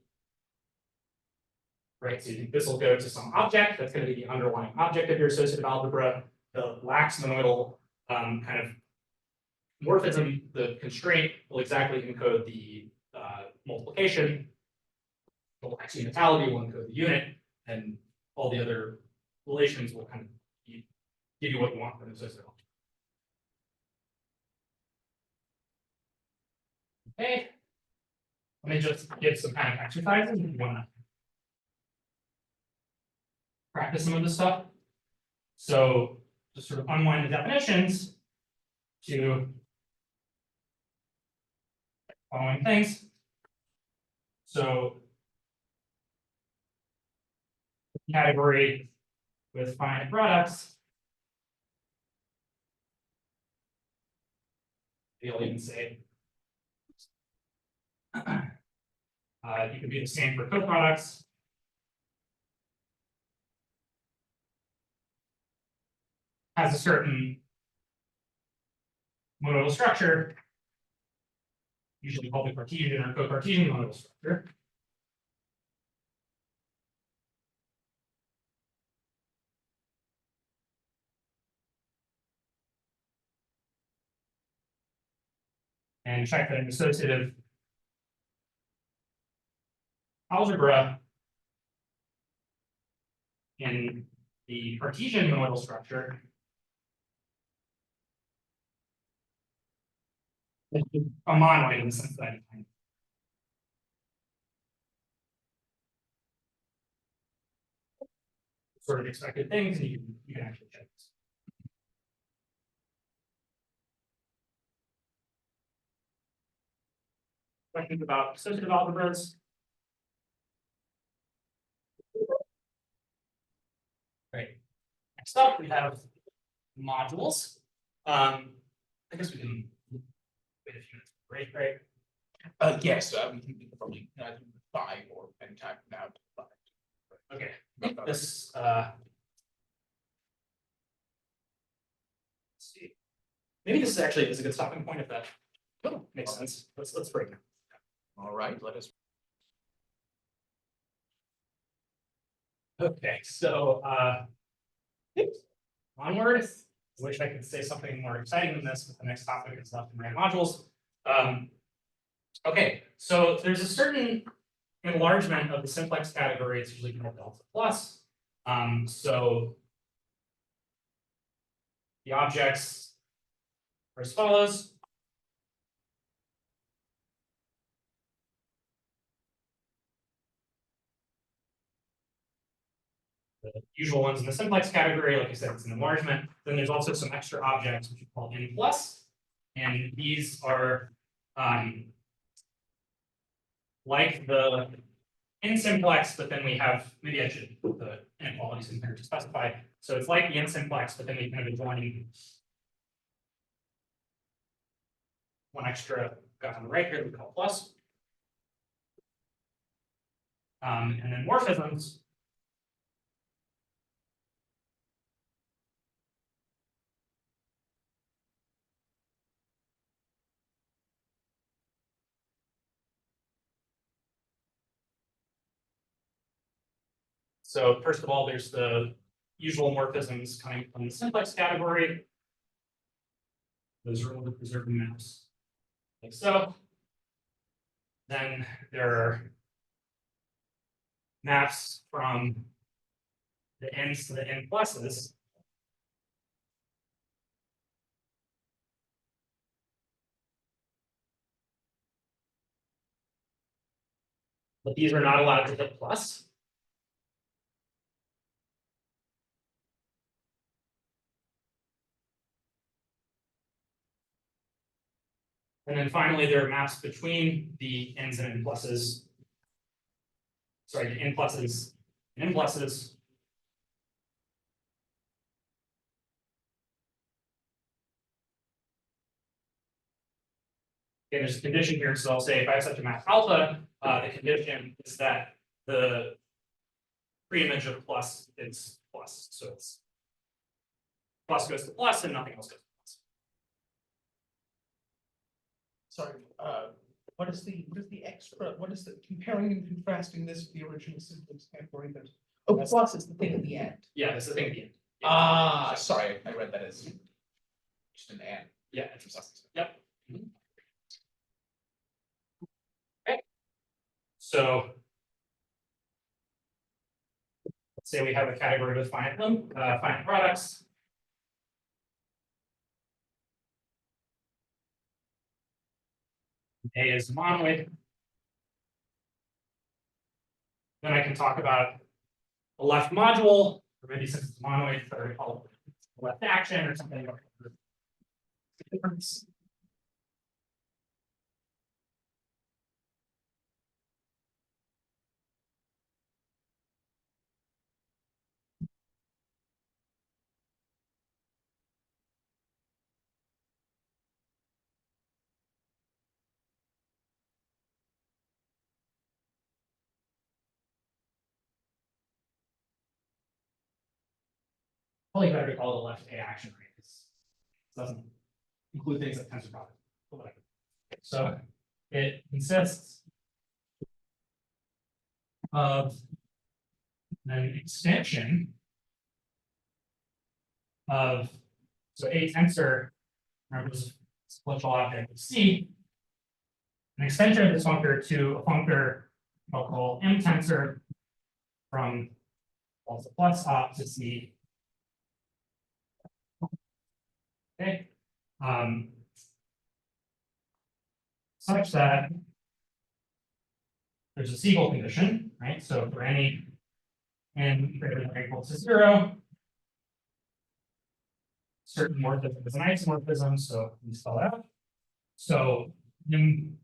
Right, so you think this will go to some object, that's going to be the underlying object of your associative algebra. The lax monoidal kind of morphism, the constraint will exactly encode the multiplication. The lax unitality will encode the unit, and all the other relations will kind of give you what you want from the associative algebra. Okay, let me just give some kind of exercises if you want to practice some of this stuff. So just sort of unwind the definitions to following things. So category with finite products. You'll even say you can do the same for coproducts. Has a certain monoidal structure, usually called the Cartesian or co-Cartesian monoidal structure. And check that an associative algebra in the Cartesian monoidal structure is a monoid in the sense that I defined. Sort of expected things, and you can actually check this. Questions about associative algebras? Great. Next up, we have modules. I guess we can wait a few minutes for break, right? Yes, we can probably do 5 or anytime now. Okay. This let's see. Maybe this is actually a good stopping point if that makes sense. Let's break now. All right, let us. Okay, so onward. I wish I could say something more exciting than this, but the next topic is left and right modules. Okay, so there's a certain enlargement of the simplex category. It's usually called delta plus. So the objects are as follows. The usual ones in the simplex category, like I said, it's an enlargement. Then there's also some extra objects which we call n plus, and these are like the n simplex, but then we have, maybe I should put the inequalities in here to specify. So it's like the n simplex, but then we kind of join one extra got on the right here, we call plus. And then morphisms. So first of all, there's the usual morphisms coming from the simplex category. Those are all the preserved maps, like so. Then there are maps from the n's to the n pluses. But these are not allowed to hit plus. And then finally, there are maps between the n's and n pluses. Sorry, the n pluses and n pluses. Okay, there's a condition here, so I'll say if I have such a map alpha, the condition is that the preimage of plus is plus, so it's plus goes to plus and nothing else goes to plus. Sorry, what is the extra, what is the, comparing and contrasting this with the original simplex category that, oh, plus is the thing at the end. Yeah, that's the thing at the end. Ah, sorry, I read that as just an and. Yeah, it's plus. Yep. Okay. So let's say we have a category with finite finite products. A is monoid. Then I can talk about a left module, or maybe since it's monoid, I call it left action or something like that. Difference. Probably better to call it a left A action, right? Because it doesn't include things like tensor product, but whatever. So it consists of an extension of, so a tensor, remember this sequential object of C, an extension of this functor to a functor I'll call M tensor from also plus op to C. Okay. Such that there's a Siegel condition, right? So for any n greater than or equal to 0, certain morphism is an isomorphism, so we spell it out. So M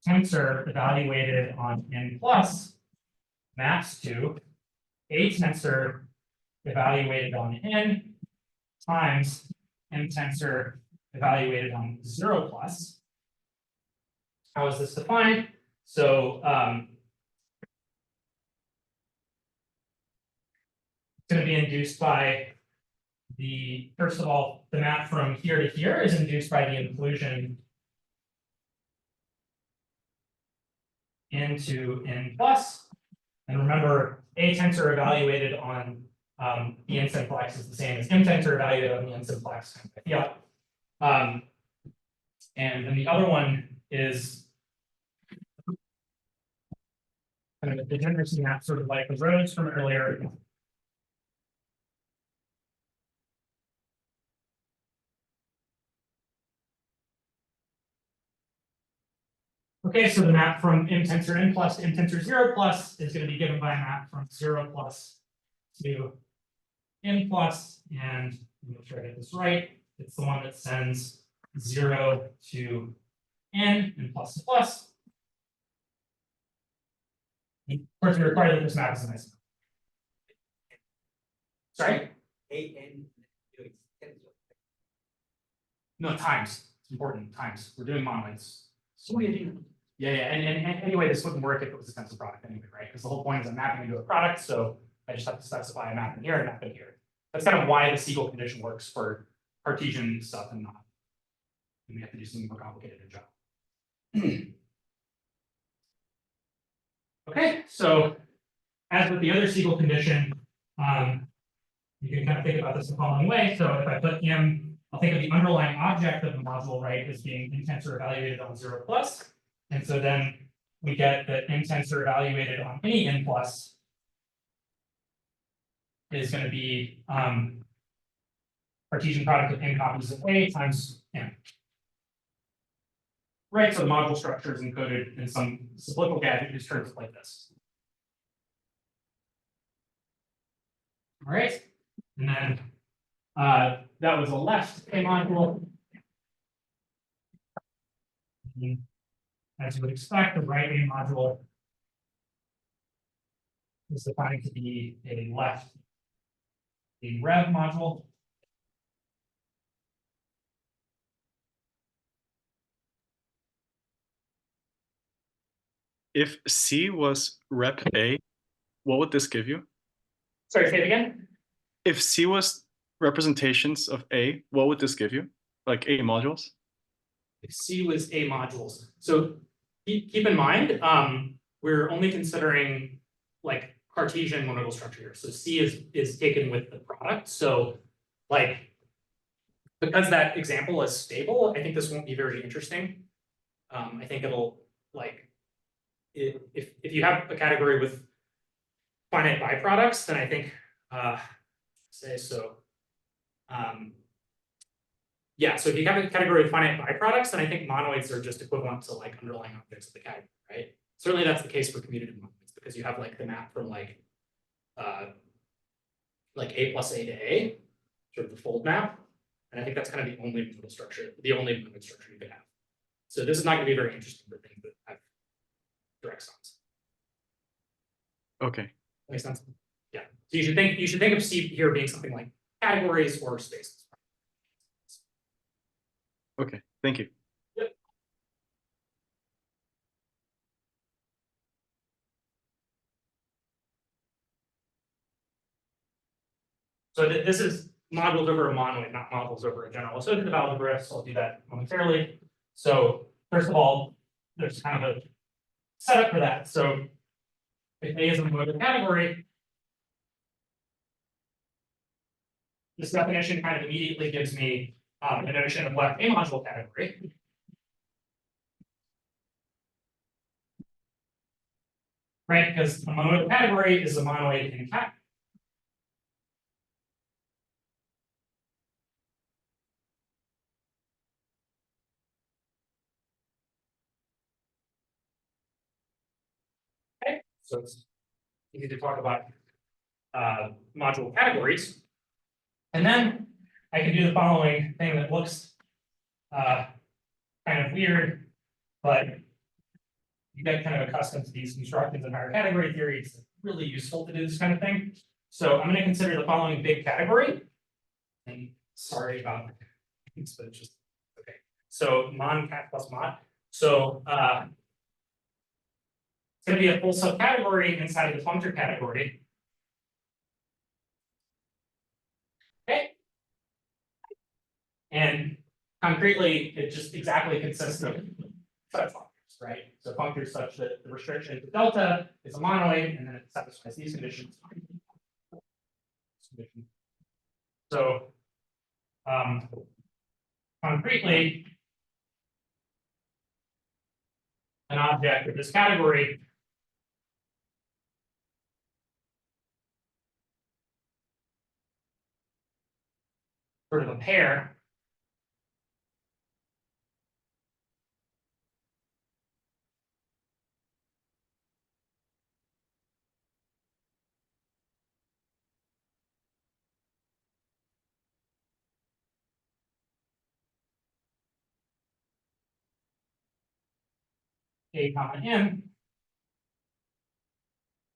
tensor evaluated on n plus maps to a tensor evaluated on n times M tensor evaluated on 0 plus. How is this defined? So it's going to be induced by the, first of all, the map from here to here is induced by the inclusion into n plus. And remember, a tensor evaluated on the n simplex is the same as M tensor evaluated on the n simplex. Yeah. And then the other one is kind of a degeneracy map, sort of like the roads from earlier. Okay, so the map from M tensor n plus to M tensor 0 plus is going to be given by a map from 0 plus to n plus, and make sure I get this right. It's the one that sends 0 to n and plus to plus. Of course, we require that this map is an isomorph. Sorry? A n tensor. No, times. It's important times. We're doing monoids. So yeah, and anyway, this wouldn't work if it was a tensor product anyway, right? Because the whole point is I'm mapping into a product, so I just have to specify a map in here and a map in here. That's kind of why the Siegel condition works for Cartesian stuff and not. And we have to do something more complicated in Java. Okay, so as with the other Siegel condition, you can kind of think about this the following way. So if I put M, I'll think of the underlying object of the module, right, as being M tensor evaluated on 0 plus. And so then we get that M tensor evaluated on any n plus is going to be Cartesian product of n copies of A times M. Right, so the module structure is encoded in some cyclical gadget whose terms like this. All right, and then that was a left A module. And as you would expect, the right A module is defined to be a left a rev module. If C was rep A, what would this give you? Sorry, say it again. If C was representations of A, what would this give you? Like A modules? If C was A modules. So keep in mind, we're only considering like Cartesian monoidal structure here. So C is taken with the product. So like, because that example is stable, I think this won't be very interesting. I think it'll like, if you have a category with finite byproducts, then I think say so. Yeah, so if you have a category of finite byproducts, then I think monoids are just equivalent to like underlying objects of the category, right? Certainly that's the case for commutative monoids because you have like the map from like A plus A to A, sort of the fold map. And I think that's kind of the only monoidal structure, the only monoid structure you could have. So this is not going to be very interesting for things that have direct sums. Okay. Makes sense? Yeah. So you should think of C here being something like categories or spaces. Okay. Thank you. Yep. So this is modules over a monoid, not modules over a general associative algebra. So I'll do that momentarily. So first of all, there's kind of a setup for that. So if A is a monoidal category, this definition kind of immediately gives me a notion of left A module category. Right, because a monoidal category is a monoid in a category. Okay, so it's easy to talk about module categories. And then I can do the following thing that looks kind of weird, but you get kind of accustomed to these constructions in higher category theory. It's really useful to do this kind of thing. So I'm going to consider the following big category. And sorry about this, but it's just okay. So mon cat plus mod. So it's going to be a full subcategory inside of the functor category. Okay. And concretely, it just exactly consists of such functors, right? So functors such that the restriction to delta is a monoid, and then it satisfies these conditions. So concretely, an object of this category sort of a pair A comma M,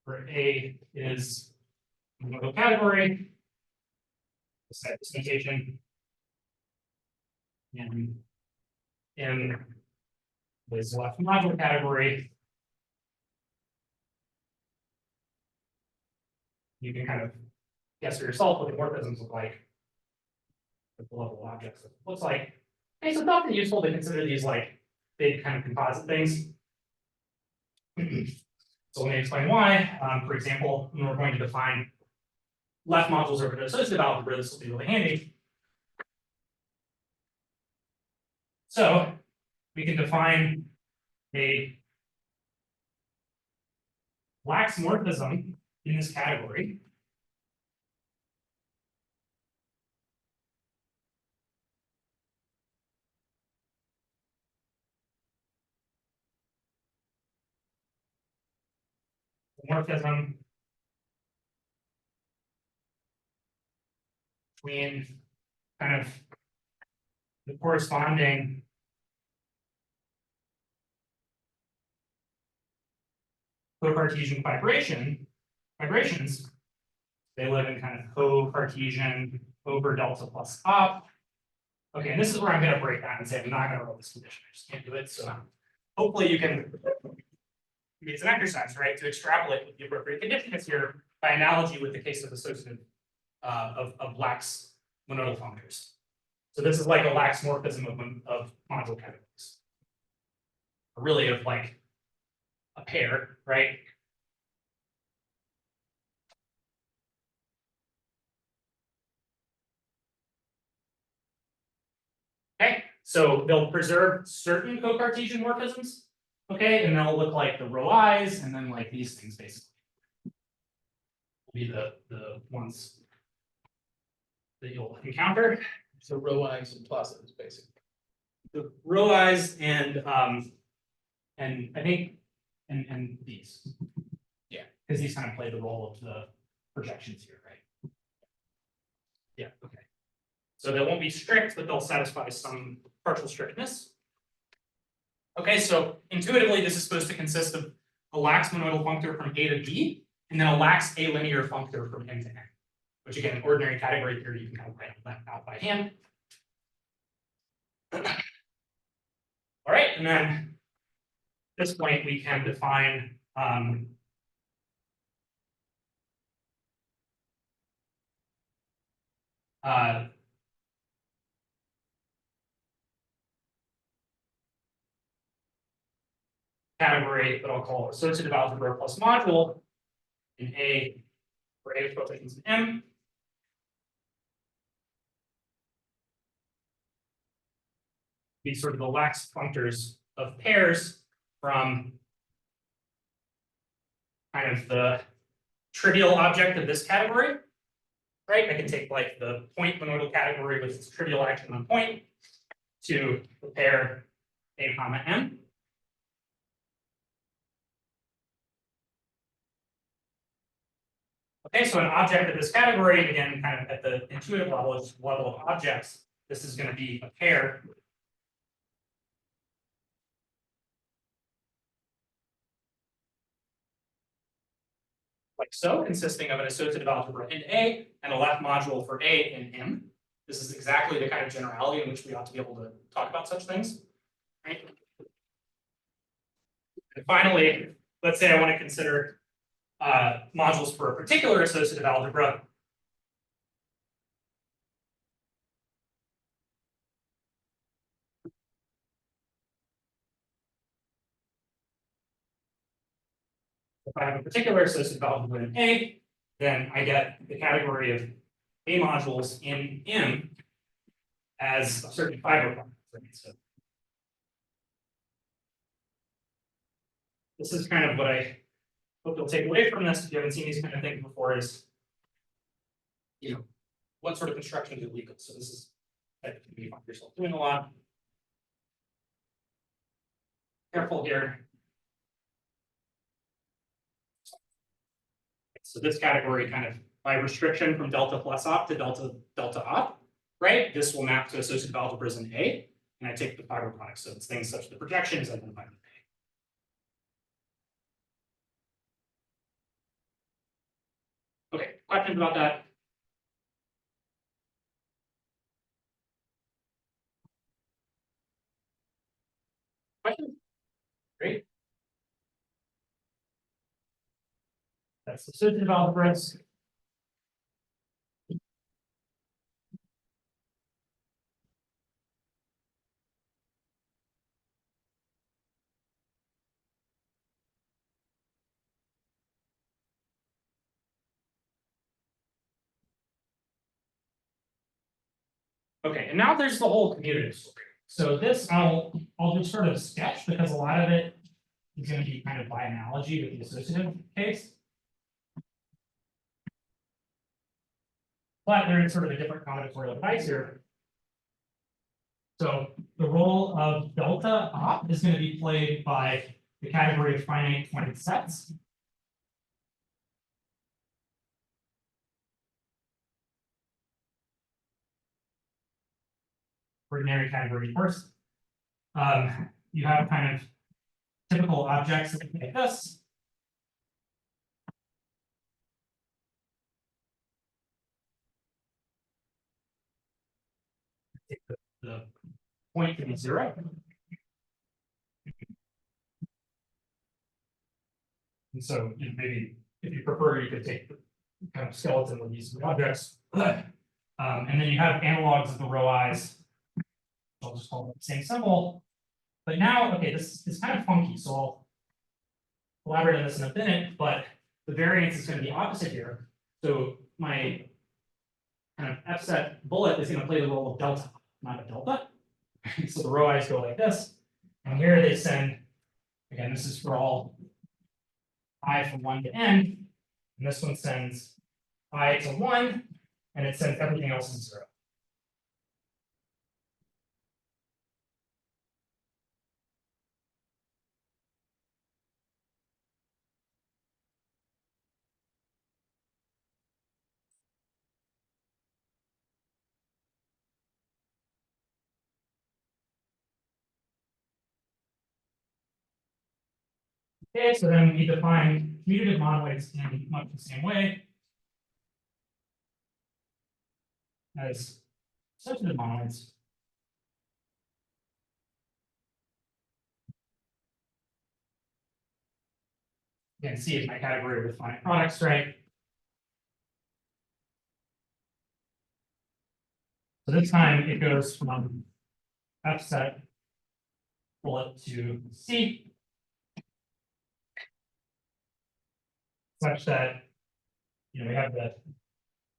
where A is a monoidal category, set this notation, and in this left module category, you can kind of guess for yourself what the morphisms look like. At the level of objects looks like. Okay, so it's often useful to consider these like big kind of composite things. So let me explain why. For example, when we're going to define left modules over the associative algebra, this will be really handy. So we can define a lax morphism in this category. Morphism between kind of the corresponding co-Cartesian vibrations. They live in kind of co-Cartesian over delta plus op. Okay, and this is where I'm going to break down and say I'm not going to roll this condition. I just can't do it. So hopefully you can. It's an exercise, right, to extrapolate what the appropriate condition is here by analogy with the case of associative of lax monoidal functors. So this is like a lax morphism of module categories. Really of like a pair, right? Okay, so they'll preserve certain co-Cartesian morphisms. Okay, and they'll look like the row i's and then like these things basically. Will be the ones that you'll encounter. So row i's and pluses, basically. The row i's and I think and these. Yeah. Because these kind of play the role of the projections here, right? Yeah, okay. So they won't be strict, but they'll satisfy some partial strictness. Okay, so intuitively, this is supposed to consist of a lax monoidal functor from A to B, and then a lax alinear functor from M to N, which again, in ordinary category theory, you can kind of write that out by hand. All right, and then at this point, we can define category that I'll call associative algebra plus module in A for A with coefficients in M. Be sort of the lax functors of pairs from kind of the trivial object of this category, right? I can take like the point monoidal category with its trivial action on point to the pair A comma M. Okay, so an object of this category, again, kind of at the intuitive level, is level of objects. This is going to be a pair. Like so, consisting of an associative algebra in A and a left module for A in M. This is exactly the kind of generality in which we ought to be able to talk about such things. Right? And finally, let's say I want to consider modules for a particular associative algebra. If I have a particular associative algebra in A, then I get the category of A modules in M as a certain fiber product. So this is kind of what I hope you'll take away from this if you haven't seen these kind of things before is, you know, what sort of construction is illegal. So this is that you find yourself doing a lot. Careful here. So this category kind of by restriction from delta plus op to delta op, right? This will map to associative algebras in A, and I take the fiber product. So it's things such as the projection is identified with A. Okay, questions about that? Great. That's associative algebras. Okay, and now there's the whole commutative story. So this I'll just sort of sketch because a lot of it is going to be kind of by analogy with the associative case. But they're in sort of a different combinatorial device here. So the role of delta op is going to be played by the category of finite pointed sets. Ordinary category first. You have kind of typical objects like this. Take the point to be 0. And so maybe if you prefer, you could take the kind of skeleton with these objects. And then you have analogs of the row i's. I'll just call them the same symbol. But now, okay, this is kind of funky, so I'll elaborate on this in a minute, but the variance is going to be opposite here. So my kind of F set bullet is going to play the role of delta, not a delta. So the row i's go like this. And here they send, again, this is for all I from 1 to n. And this one sends I to 1, and it sends everything else to 0. Okay, so then we define commutative monoids in much the same way as associative monoids. Again, C is my category with finite products, right? So this time it goes from F set bullet to C, such that we have the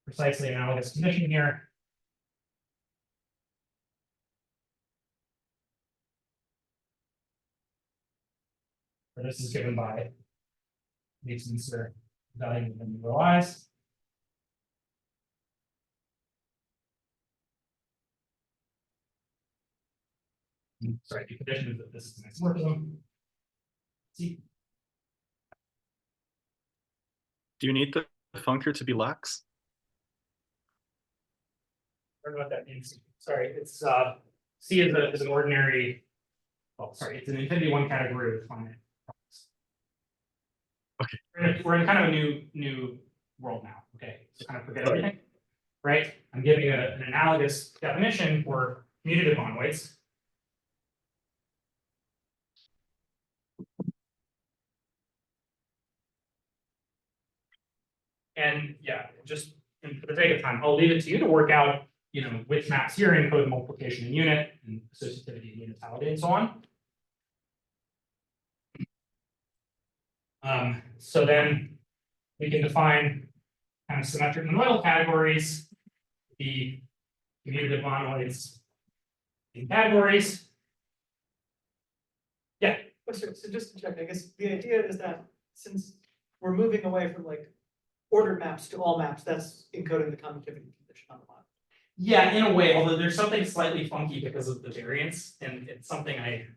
precisely analogous condition here. Where this is given by these insert value within the row i's. Sorry, the condition is that this is an isomorphism. See. Do you need the functor to be lax? I don't know what that means. Sorry, it's C is an ordinary. Oh, sorry, it's an infinity 1 category with finite products. Okay. We're in kind of a new world now. Okay, so kind of forget everything, right? I'm giving an analogous definition for commutative monoids. And yeah, just for the sake of time, I'll leave it to you to work out, which maps here encode multiplication in unit and associativity and unitality and so on. So then we can define kind of symmetric monoidal categories, the commutative monoids in categories. Yeah. So just to check, I guess the idea is that since we're moving away from like ordered maps to all maps, that's encoding the commutativity condition on the model. Yeah, in a way, although there's something slightly funky because of the variance, and it's something it's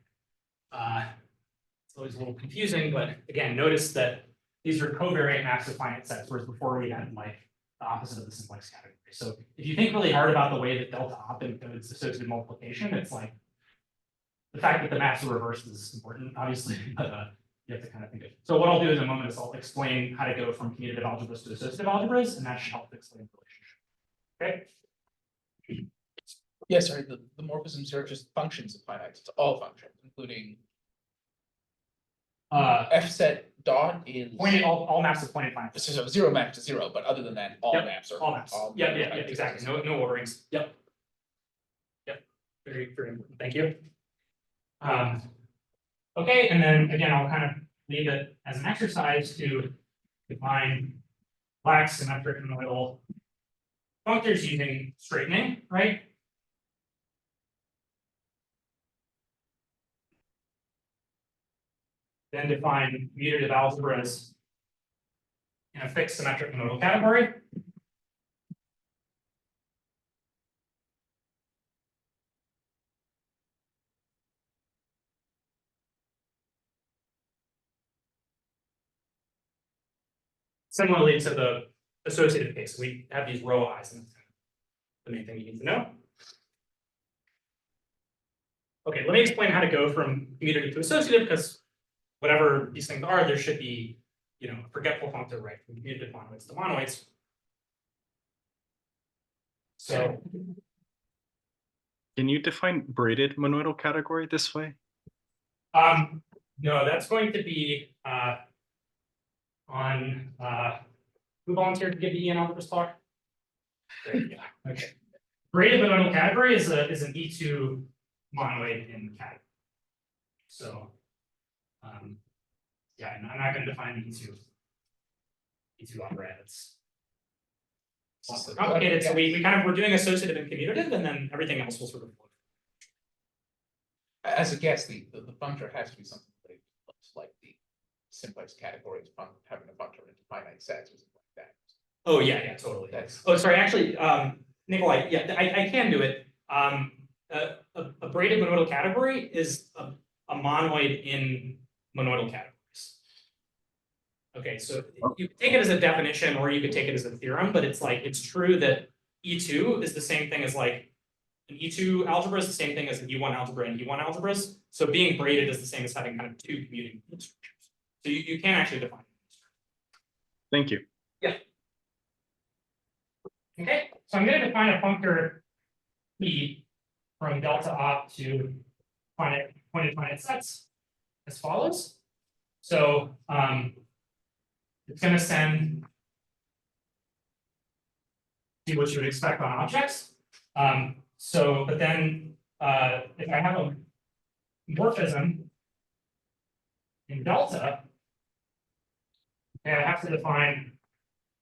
always a little confusing, but again, notice that these are covariant maps of finite sets, whereas before we had like the opposite of the simplex category. So if you think really hard about the way that delta op encodes associative multiplication, it's like the fact that the maps are reversed is important, obviously, but you have to kind of think of it. So what I'll do in a moment is I'll explain how to go from commutative algebras to associative algebras, and that should help explain the relationship. Okay. Yeah, sorry, the morphisms are just functions of finites. It's all functions, including F set dot is. pointed, all maps are pointed finite. So zero map to zero, but other than that, all Yep, maps are. All maps, yeah, exactly, no orderings, yep. Yep, very important, thank you. Okay, and then again, I'll kind of leave it as an exercise to define black symmetric monoidal functors using straightening, right? Then define commutative algebras in a fixed symmetric monoidal category. Similarly to the associative case, we have these row I's, and that's the main thing you need to know. Okay, let me explain how to go from commutative to associative, because whatever these things are, there should be, you know, a forgetful functor, right, from commutative monoids to monoids. So Can you define braided monoidal category this way? no, that's going to be on who volunteered to give the Ian algebras talk? Great, yeah, okay. Braided monoidal category is an E2 monoid in category. So yeah, I'm not going to define the E2 operads. It's complicated, so we kind of, we're doing associative and commutative, and then everything else will sort of flow. As a guess, the functor has to be something that looks like the simplex categories having a functor into finite sets or something like that. Oh, yeah, totally. That's. Oh, sorry, actually, Nikolai, yeah, I can do it. A braided monoidal category is a monoid in monoidal categories. Okay, so you could take it as a definition, or you could take it as a theorem, but it's like, it's true that E2 is the same thing as like an E2 algebra is the same thing as an E1 algebra and E1 algebras. So being braided is the same as having kind of two commuting structures. So you can actually define it. Thank you. Okay, so I'm going to define a functor P from delta op to pointed finite sets as follows. So it's going to send do what you would expect on objects. But then if I have a morphism in delta, okay, I have to define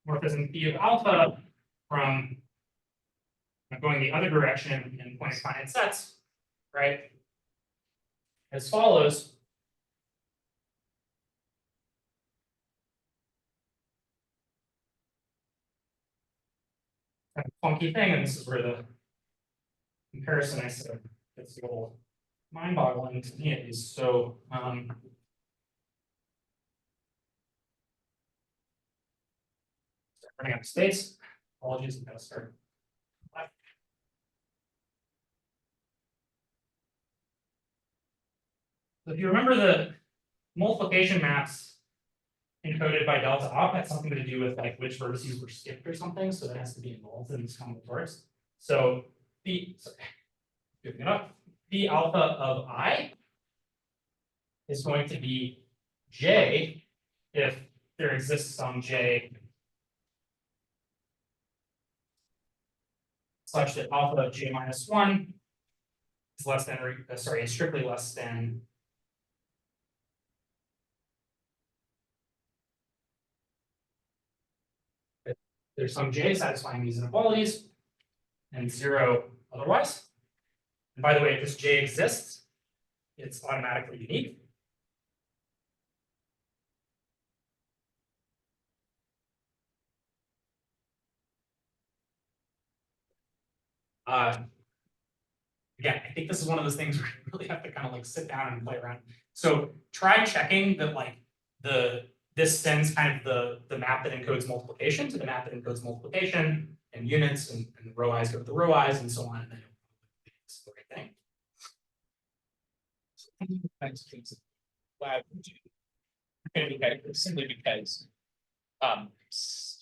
morphism P of alpha from going the other direction in pointed finite sets, right? As follows. Kind of funky thing, and this is where the comparison I said gets a little mind-boggling to me at least. So running out of space. Apologies, I'm gonna start. So if you remember the multiplication maps encoded by delta op had something to do with like which vertices were skipped or something, so that has to be involved in this combinatorics. So picking it up, P alpha of I is going to be J if there exists some J such that alpha of J minus 1 is less than, or sorry, is strictly less than there's some J satisfying these inequalities and 0 otherwise. And by the way, if this J exists, it's automatically unique. Again, I think this is one of those things where you really have to kind of like sit down and play around. So try checking that like this sends kind of the map that encodes multiplication to the map that encodes multiplication and units, and the row I's go with the row I's and so on, and then it's the right thing. Simply because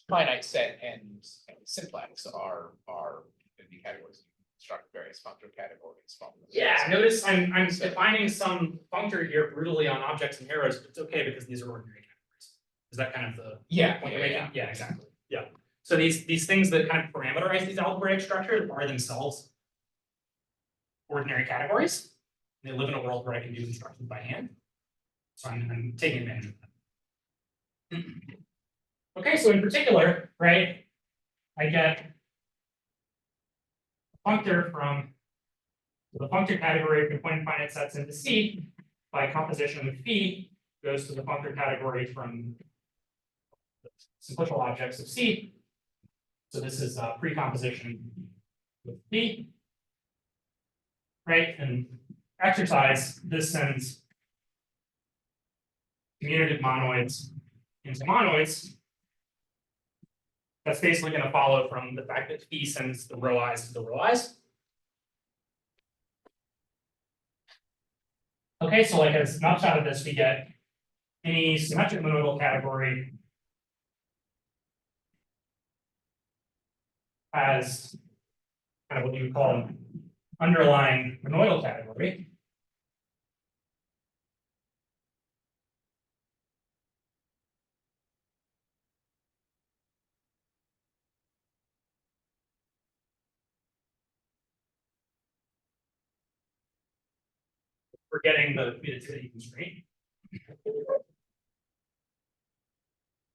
finite set and simplex are the categories construct various functor categories from them. Yeah, notice I'm defining some functor here brutally on objects and arrows, but it's okay because these are ordinary categories. Is that kind of the Yeah, point yeah, you're yeah. making? Yeah, exactly. Yeah. So these things that kind of parameterize these algebraic structures are themselves ordinary categories. They live in a world where I can do constructions by hand. So I'm taking advantage of that. Okay, so in particular, right, I get a functor from the functor category from point finite sets into C by composition with phi goes to the functor category from simplicial objects of C. So this is pre-composition with phi. Right, and exercise, this sends commutative monoids into monoids. That's basically going to follow from the fact that phi sends the row i's to the row i's. Okay, so like a snapshot of this, we get any symmetric monoidal category has kind of what you would call an underlying monoidal category. We're getting the commutativity constraint.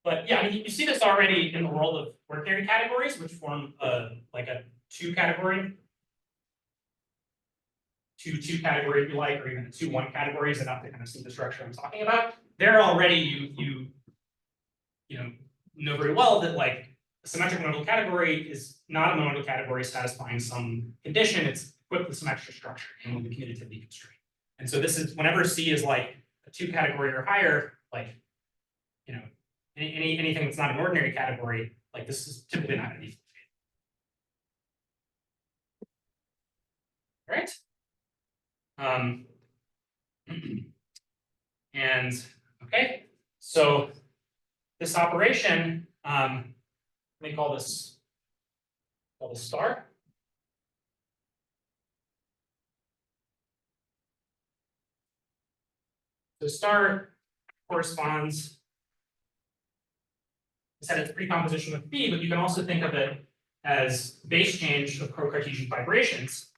But yeah, I mean, you see this already in the world of ordinary categories, which form like a two category, two category if you like, or even a 2-1 categories enough to kind of see the structure I'm talking about. There already you know very well that like a symmetric monoidal category is not a monoidal category satisfying some condition. It's equipped with symmetric structure and the commutativity constraint. And so this is whenever C is like a 2 category or higher, like you know. Anything that's not an ordinary category, like this is typically not going to be fulfilled. Right? And okay, so this operation, let me call this star. So star corresponds. I said it's pre-composition with phi, but you can also think of it as base change of co-Cartesian vibrations.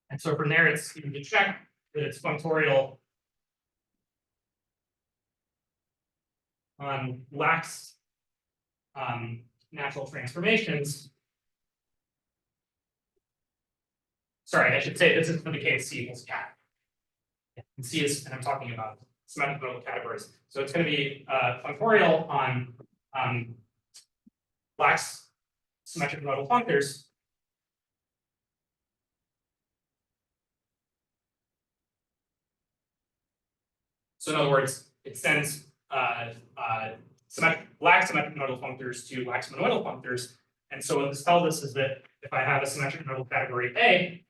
And so from there, it's you can check that it's functorial on lax natural transformations. Sorry, I should say this is for the case C equals cat. And C is, and I'm talking about symmetric monoidal categories. So it's going to be functorial on lax symmetric monoidal functors. So in other words, it sends lax symmetric monoidal functors to lax monoidal functors. And so what this tells us is that if I have a symmetric monoidal category A,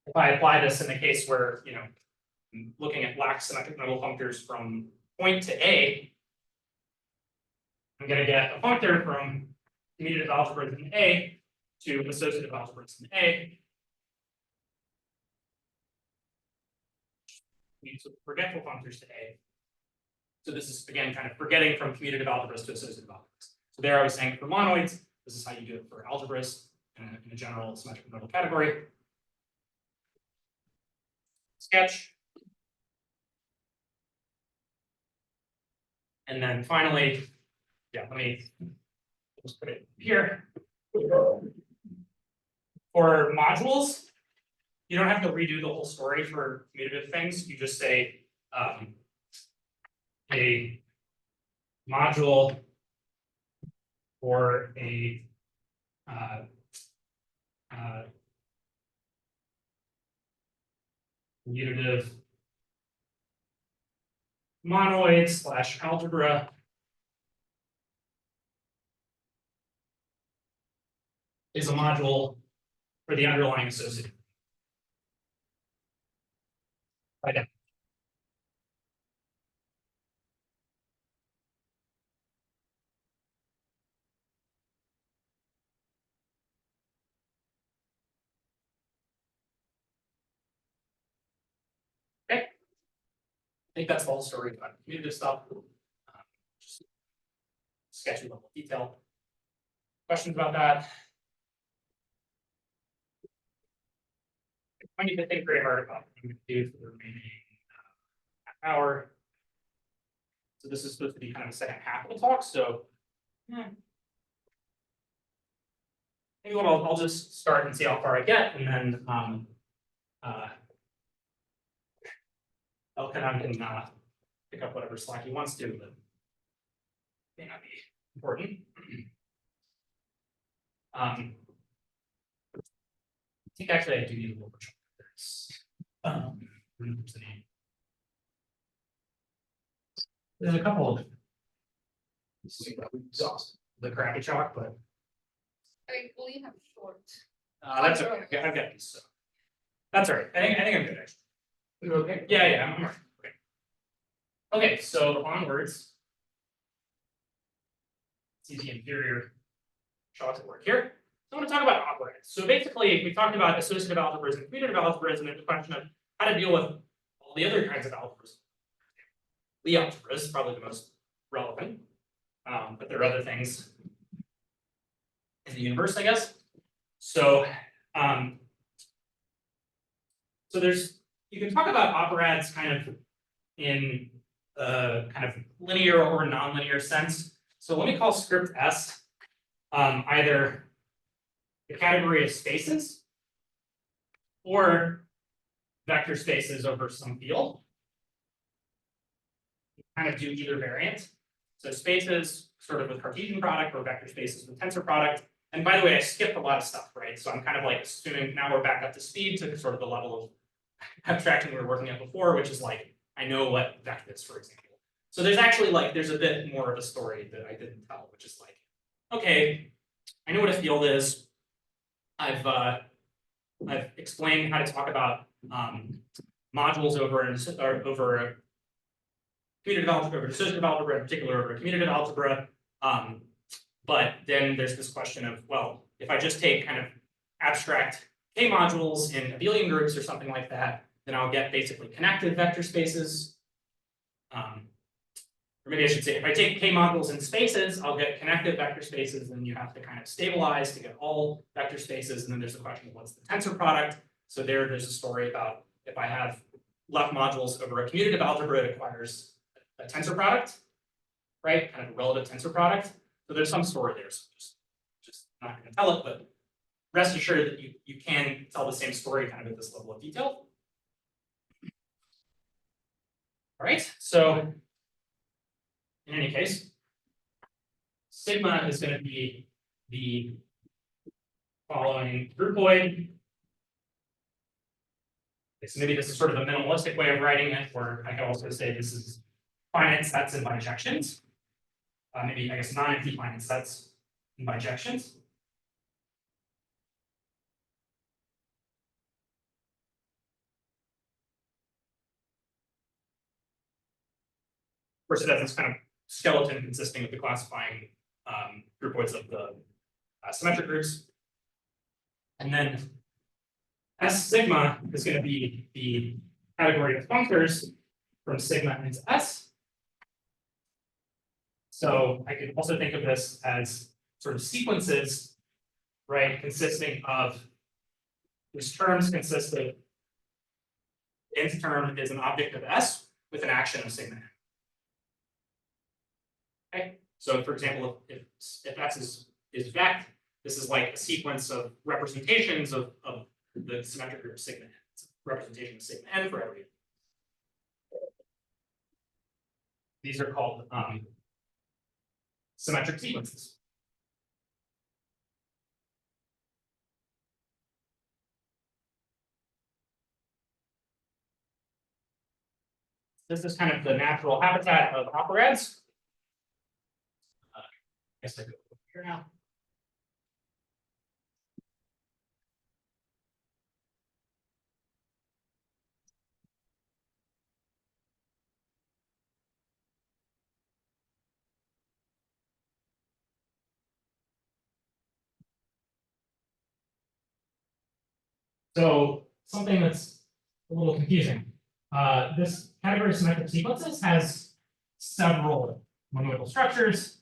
if I apply this in the case where, you know, I'm looking at lax symmetric monoidal functors from point to A, I'm going to get a functor from commutative algebras in A to associative algebras in A. Means forgetful functors to A. So this is again kind of forgetting from commutative algebras to associative algebras. So there I was saying for monoids, this is how you do it for algebras in a general symmetric monoidal category. Sketch. And then finally, yeah, let me just put it here. For modules, you don't have to redo the whole story for commutative things. You just say a module or a commutative monoid / algebra is a module for the underlying associative. By definition. Okay. I think that's the whole story about commutative stuff. Just sketchy level of detail. Questions about that? I need to think very hard about what I'm going to do for the remaining half hour. So this is supposed to be kind of the second half of the talk, so maybe what I'll just start and see how far I get, and then Elkanon can pick up whatever slack he wants to, but may not be important. I think actually I do need a little bit of this. There's a couple of exhaust the crappy chalk, but I only have short. that's okay. I've got these, so that's all right. I think I'm good actually. You're okay? Yeah, I'm all right. Okay. Okay, so onwards. See the inferior chalk at work here. So I want to talk about operads. So basically, we talked about associative algebras and commutative algebras, and then the question of how to deal with all the other kinds of algebras. Lie algebra is probably the most relevant, but there are other things in the universe, I guess. So, so you can talk about operads kind of in a kind of linear or nonlinear sense. So let me call script S either the category of spaces or vector spaces over some field. Kind of do either variant. So spaces sort of with Cartesian product or vector spaces with tensor product. And by the way, I skipped a lot of stuff, right? So I'm kind of like assuming now we're back up to speed to sort of the level of abstraction we were working at before, which is like, I know what vectors, for example. So there's actually like, there's a bit more of a story that I didn't tell, which is like, okay, I know what a field is. I've explained how to talk about modules over a commutative algebra, over associative algebra, in particular over commutative algebra. But then there's this question of, well, if I just take kind of abstract K modules in abelian groups or something like that, then I'll get basically connected vector spaces. Or maybe I should say, if I take K modules in spaces, I'll get connected vector spaces, and you have to kind of stabilize to get all vector spaces. And then there's the question of what's the tensor product. So there's a story about if I have left modules over a commutative algebra, it acquires a tensor product, right? Kind of a relative tensor product. So there's some story there. So just not going to tell it, but rest assured that you can tell the same story kind of at this level of detail. All right, so in any case, sigma is going to be the following groupoid. Okay, so maybe this is sort of a minimalistic way of writing it, or I could also say this is finite sets and bijections. Maybe I guess non-empty finite sets and bijections. Of course, it has this kind of skeleton consisting of the classifying groupoids of the symmetric groups. And then S sigma is going to be the category of functors from sigma into S. So I could also think of this as sort of sequences, right, consisting of whose terms consist of the nth term is an object of S with an action of sigma. Okay, so for example, if S is vect, this is like a sequence of representations of the symmetric group sigma n. It's a representation of sigma n for every. These are called symmetric sequences. This is kind of the natural habitat of operads. I guess I go over here now. So something that's a little confusing. This category of symmetric sequences has several monoidal structures.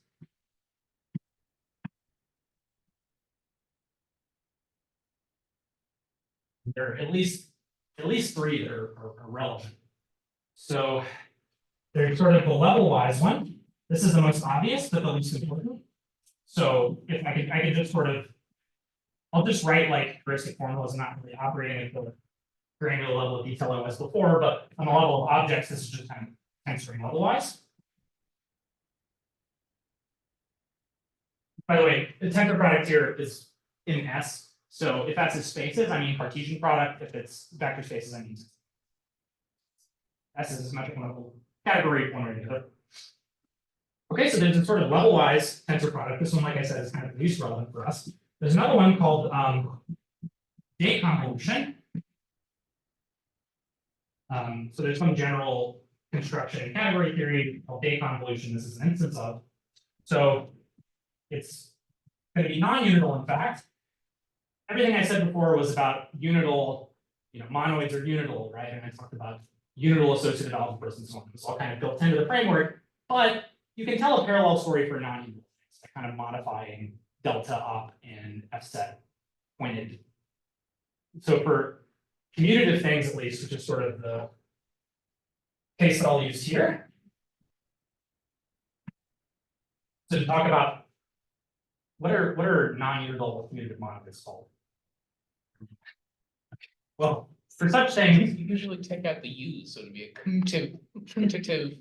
There are at least three that are relevant. So there's sort of the level-wise one. This is the most obvious, but the least important. So if I could just sort of, I'll just write like heuristic formulas, not really operating at the granular level of detail I was before, but on the level of objects, this is just kind of tensor level-wise. By the way, the tensor product here is in S. So if that's in spaces, I mean Cartesian product. If it's vector spaces, I mean S is a symmetric monoidal category, one way or the other. Okay, so there's a sort of level-wise tensor product. This one, like I said, is kind of the least relevant for us. There's another one called deconvolution. So there's some general construction in category theory called deconvolution. This is an instance of. So it's going to be non-unital, in fact. Everything I said before was about unital, monoids are unital, right? And I talked about unital associative algebras and so on. It's all kind of built into the framework, but you can tell a parallel story for non-unital things, like kind of modifying delta up and F set pointed. So for commutative things, at least, which is sort of the case that I'll use here. So to talk about what are non-unital commutative monoids called? Well, for such things, You usually take out the U's, so it'd be a commutative.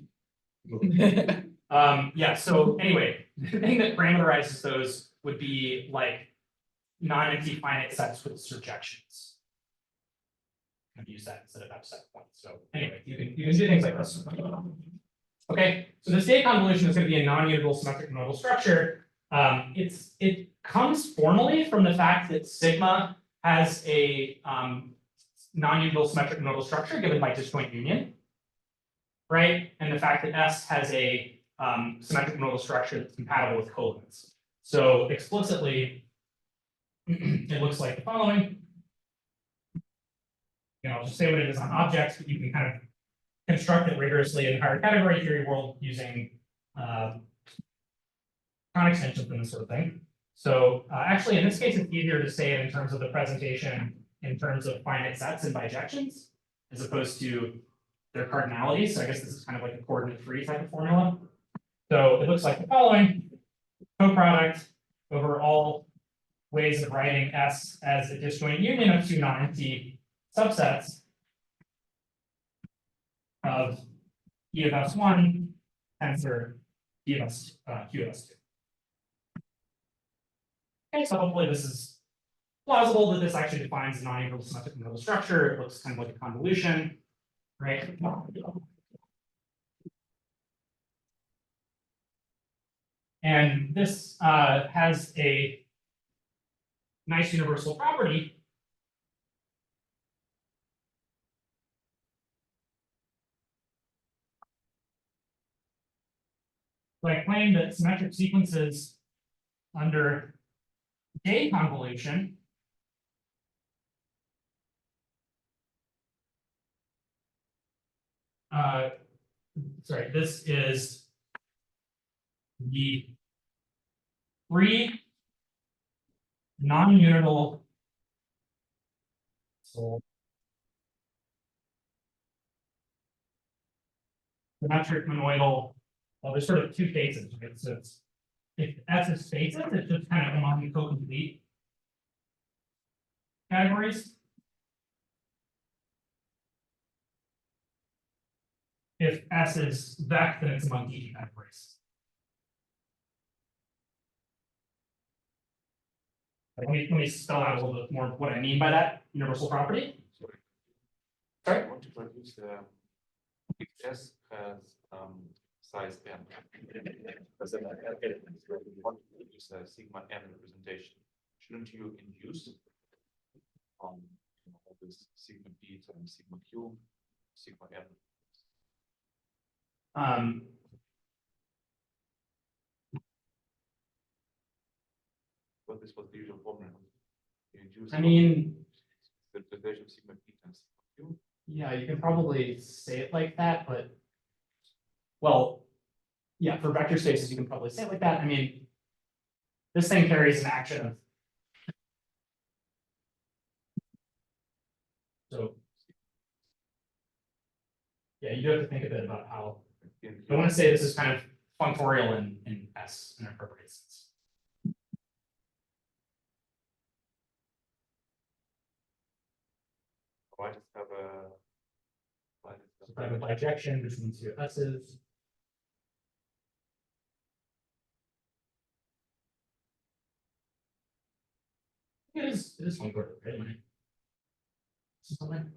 yeah, so anyway, the thing that parameterizes those would be like non-empty finite sets with surjections. I'm gonna use that instead of F set points. So anyway, you can do things like this. Okay, so the state convolution is going to be a non-unital symmetric monoidal structure. It comes formally from the fact that sigma has a non-unital symmetric monoidal structure given by disjoint union, right? And the fact that S has a symmetric monoidal structure that's compatible with covalence. So explicitly, it looks like the following. I'll just say what it is on objects, but you can kind of construct it rigorously in higher category theory world using con extensions and this sort of thing. So actually, in this case, it's easier to say it in terms of the presentation in terms of finite sets and bijections, as opposed to their cardinalities. So I guess this is kind of like a coordinate-free type of formula. So it looks like the following: coproduct over all ways of writing S as a disjoint union of two non-empty subsets of E of S1 tensor E of S, Q of S2. Okay, so hopefully this is plausible that this actually defines a non-unital symmetric monoidal structure. It looks kind of like a convolution, right? And this has a nice universal property. So I claim that symmetric sequences under J convolution sorry, this is the free non-unital symmetric monoidal. Well, there's sort of two cases, right? So it's, if S is spaces, it's just kind of among the co-complete categories. If S is vec, then it's among each categories. Let me spell out a little bit more what I mean by that universal property. Sorry? I want to produce S has size n. Because then I get it. You want to produce a sigma n representation. Shouldn't you induce all this sigma b times sigma q, sigma n? But this was the usual formula. You induce I mean, the division of sigma p times sigma q. Yeah, you can probably say it like that, but. Well, yeah, for vector spaces, you can probably say it like that. I mean. This thing carries an action of. So. Yeah, you do have to think a bit about how, I want to say this is kind of functorial in S in an appropriate sense. Why does have a? Why does So I have a bijection between two S's. It is functorial, right? Something.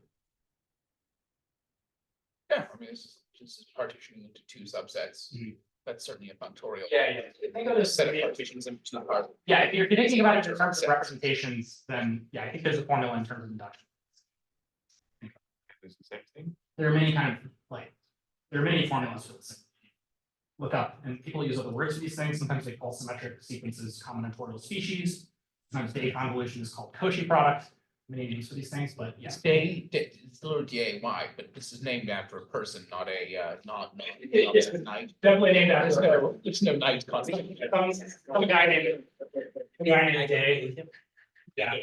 Yeah, I mean, it's just partitioning into two subsets. Mhm. That's certainly a functorial. Yeah. Think of this. Set of partitions into two parts. Yeah, if you're thinking about it in terms of representations, then yeah, I think there's a formula in terms of induction. is the same thing? There are many kind of like, there are many formulas for this. Look up, and people use other words for these things. Sometimes they call symmetric sequences combinatorial species. Sometimes day convolution is called Cauchy product. Many names for these things, but yeah. It's the little DAY, but this is named after a person, not a, not It's a knight. definitely named after. There's no knight constant. Some guy named Day. Yeah.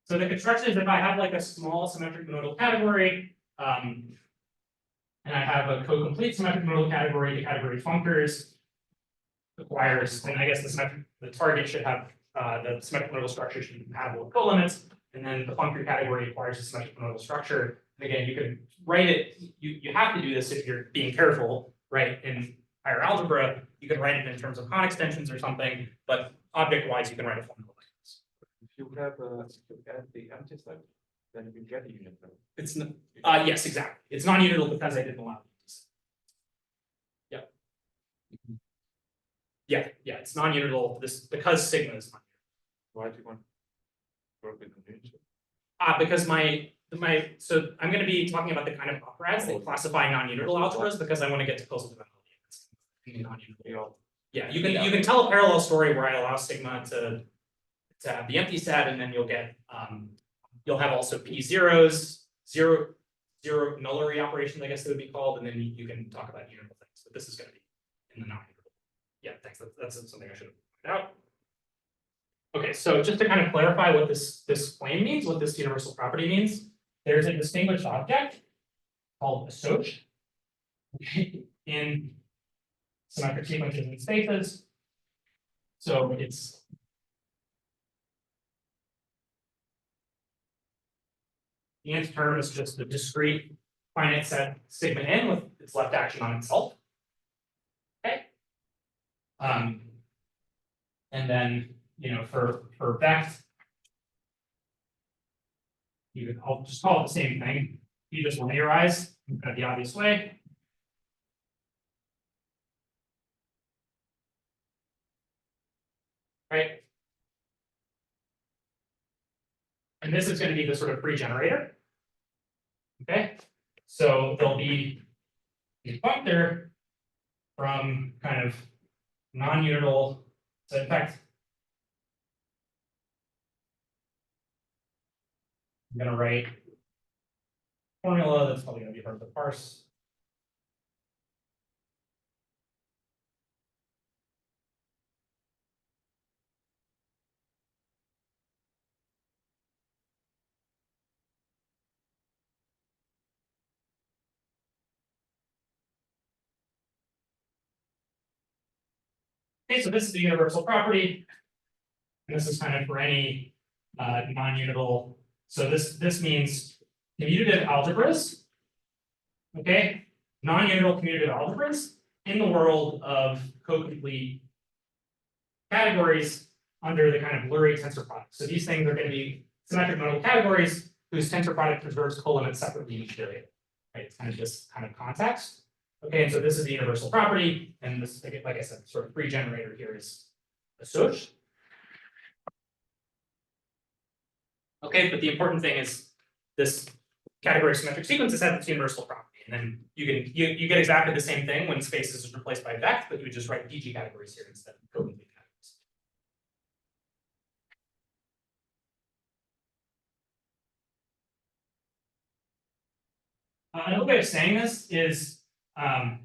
So the construction is if I have like a small symmetric monoidal category, and I have a co-complete symmetric monoidal category, the category functors requires, and I guess the target should have, the symmetric monoidal structure should be compatible with colimits, and then the functor category requires a symmetric monoidal structure. And again, you can write it, you have to do this if you're being careful, right? In higher algebra, you can write it in terms of Hahn extensions or something, but object-wise, you can write a formula like this. If you have if you add the empty set, then you get a unit node. It's yes, exactly. It's non-unital because I didn't allow these. Yeah. Yeah, it's non-unital, this, because sigma is non. Why do you want to work with the unit? Because so I'm gonna be talking about the kind of operads that classify non-unital algebras because I want to get to Koszul Duality. Yeah, you can tell a parallel story where I allow sigma to have the empty set, and then you'll get you'll have also p zeros, zero nullary operations, I guess they would be called, and then you can talk about unital things. But this is going to be in the non-unital. Yeah, thanks. That's something I should have pointed out. Okay, so just to kind of clarify what this claim means, what this universal property means, there's a distinguished object called associative in symmetric sequences and spaces. So it's the nth term is just a discrete finite set sigma n with its left action on itself. Okay. And then, for vect, I'll just call it the same thing. You just linearize in the obvious way. Right. And this is going to be the sort of free generator. Okay, so there'll be a functor from kind of non-unital. So in fact, I'm going to write formula that's probably going to be part of the parse. Okay, so this is the universal property. And this is kind of for any non-unital. So this means commutative algebras. Okay, non-unital commutative algebras in the world of co-complete categories under the kind of blurry tensor product. So these things are going to be symmetric monoidal categories whose tensor product preserves colimits separately in each period. Right, it's kind of this kind of context. Okay, and so this is the universal property, and this, like I said, sort of free generator here is associative. Okay, but the important thing is this category of symmetric sequences has its universal property, and then you get exactly the same thing when spaces is replaced by vect, but you would just write PG categories here instead of co-complete categories. Another way of saying this is, the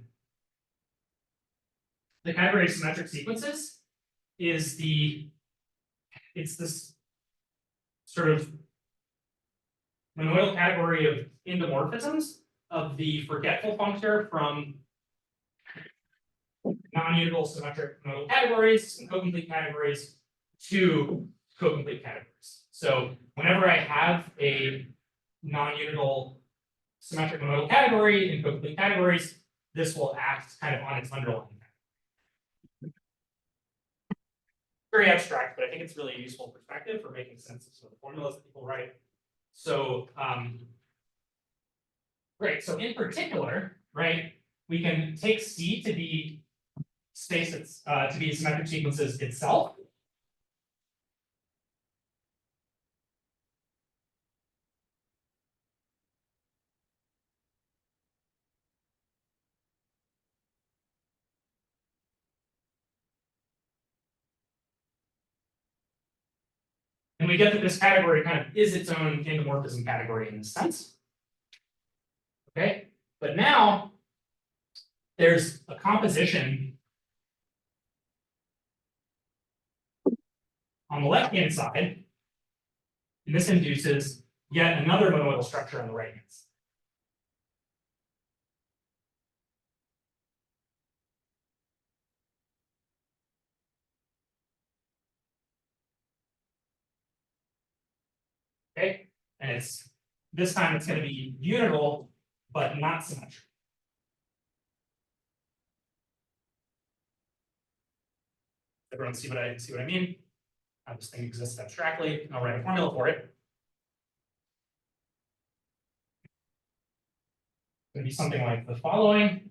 category of symmetric sequences is it's this sort of monoidal category of endomorphisms of the forgetful functor from non-unitable symmetric monoidal categories and cocomplete categories to cocomplete categories. So whenever I have a non-unitable symmetric monoidal category in cocomplete categories, this will act kind of on its underlying. Very abstract, but I think it's really a useful perspective for making sense of some of the formulas that people write. So, great. So in particular, right, we can take C to be space that's to be symmetric sequences itself. And we get that this category kind of is its own endomorphism category in this sense. Okay, but now there's a composition on the left-hand side, and this induces yet another monoidal structure on the right-hand side. Okay, and it's this time it's going to be unitable, but not symmetric. Everyone see what I mean? This thing exists abstractly, and I'll write a formula for it. It's going to be something like the following.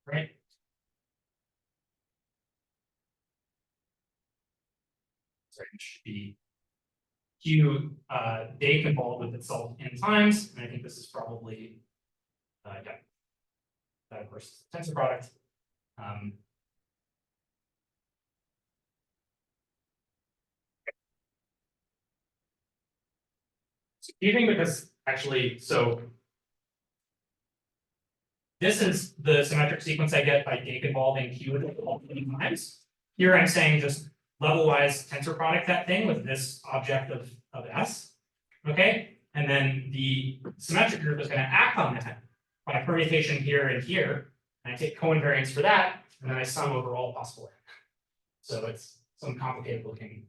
Right? So it should be Q day convolved with itself n times, and I think this is probably yeah, that of course is the tensor product. It's confusing because actually, so this is the symmetric sequence I get by day convolving Q with itself n times. Here I'm saying just level-wise tensor product that thing with this object of S. Okay, and then the symmetric group is going to act on that by permutation here and here. And I take covariance for that, and then I sum over all possible. So it's some complicated looking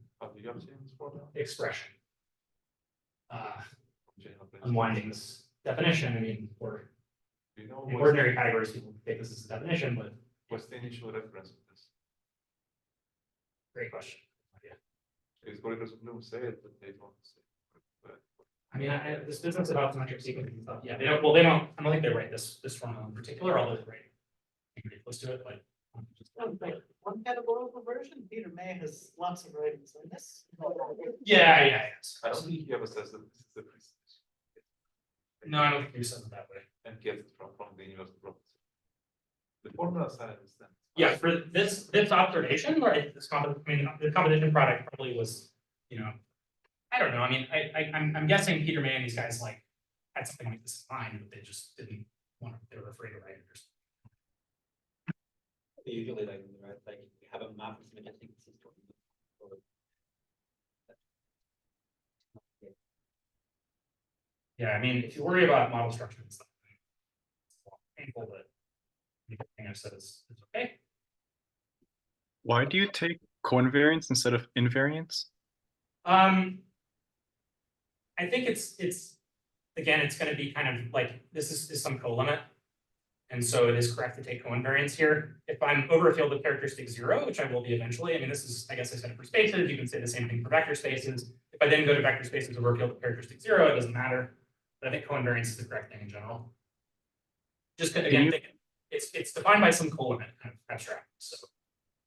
expression. Unwinding this definition, I mean, or in ordinary categories, people take this as a definition, but what's the initial reference of this? Great question. Because corridors of Bloom say it, but they don't say it. But I mean, this business about symmetric sequencing stuff, yeah, they don't, well, they don't, I don't think they write this one in particular, although they write pretty close to it, but. One categorical version, Peter May has lots of writings on this. Yeah. I don't think he ever says that this is the precedent. No, I don't think you said it that way. And gets it from the universal property. The formula side I understand. Yeah, for this observation, right, I mean, the competition product probably was, you know, I don't know, I mean, I'm guessing Peter May and these guys like had something like this in mind, but they just didn't want to, they were afraid to write it or something. They usually like you have a map of symmetric sequences. Yeah, I mean, if you worry about model structure and stuff, it's painful, but everything I've said is okay. Why do you take covariance instead of invariance? I think it's again, it's going to be kind of like this is some co-limit. And so it is correct to take covariance here. If I'm over a field of characteristic 0, which I will be eventually, I mean, this is, I guess I said it for spaces, you can say the same thing for vector spaces. If I then go to vector spaces over a field of characteristic 0, it doesn't matter. But I think covariance is the correct thing in general. Just again, it's defined by some co-limit kind of abstract. So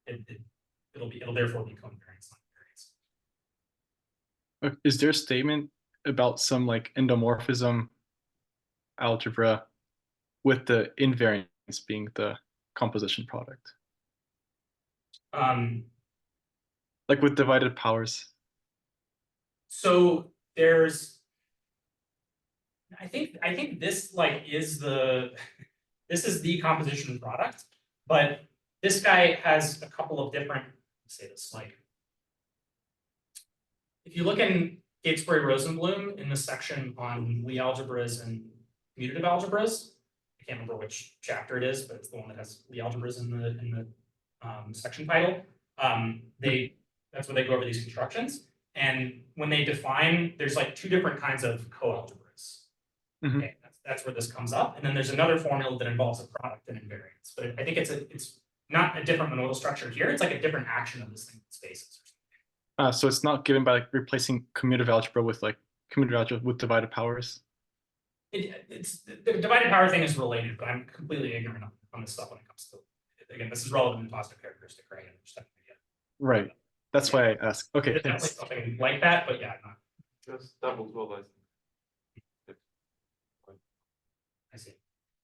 it'll therefore be covariance, not variance. Is there a statement about some like endomorphism algebra with the invariance being the composition product, like with divided powers? So there's, I think this like is the, this is the composition product, but this guy has a couple of different, let's say this, like, if you look in Gatesbury-Rosenblum in the section on Lie algebras and commutative algebras, I can't remember which chapter it is, but it's the one that has Lie algebras in the section title. That's where they go over these constructions. And when they define, there's like two different kinds of co-algebras. Mhm. Okay, that's where this comes up. And then there's another formula that involves a product and invariance. But I think it's not a different monoidal structure here. It's like a different action of this thing in spaces. So it's not given by like replacing commutative algebra with divided powers. It's the divided power thing is related, but I'm completely ignorant on this stuff when it comes to it. Again, this is relevant in positive characteristic, right? Right. That's why I asked. Okay, It's not like thanks. something like that, but yeah, I'm not. Just double dualizing. I see.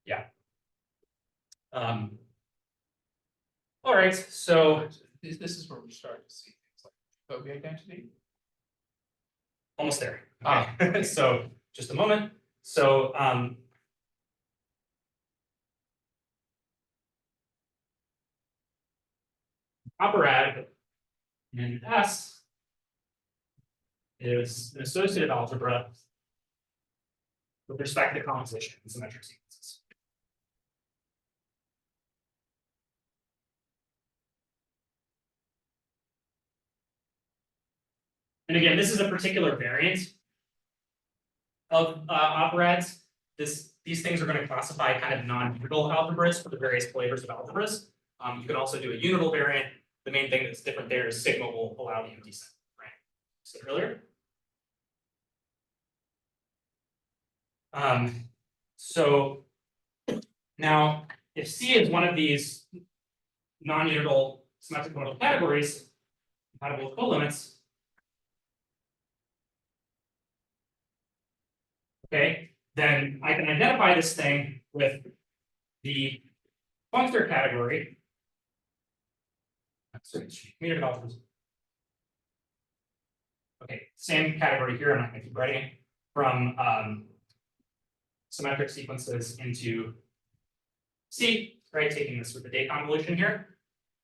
Yeah. All right, so This is where we start to see things like Fourier identity. almost there. Okay. So just a moment. So operad in S is an associative algebra with respect to composition and symmetric sequences. And again, this is a particular variant of operads. These things are going to classify kind of non-unital algebras for the various flavors of algebras. You can also do a unital variant. The main thing that's different there is sigma will allow the empty set, right? So earlier. So now, if C is one of these non-unital symmetric monoidal categories, compatible with colimits, okay, then I can identify this thing with the functor category. Sorry, commutative algebras. Okay, same category here. I'm not going to keep writing it. From symmetric sequences into C, right? Taking this with the day convolution here.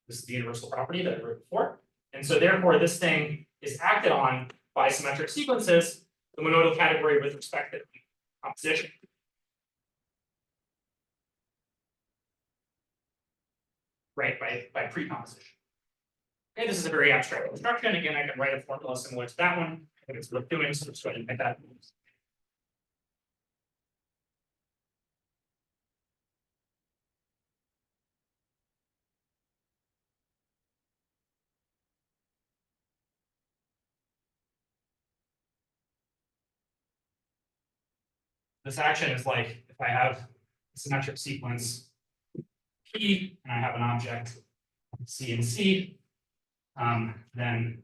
This is the universal property that I wrote before. And so therefore, this thing is acted on by symmetric sequences, the monoidal category with respect to composition. Right, by precomposition. Okay, this is a very abstract construction. Again, I can write a formula similar to that one. I think it's worth doing, so let's go ahead and make that. This action is like if I have a symmetric sequence P and I have an object C and C, then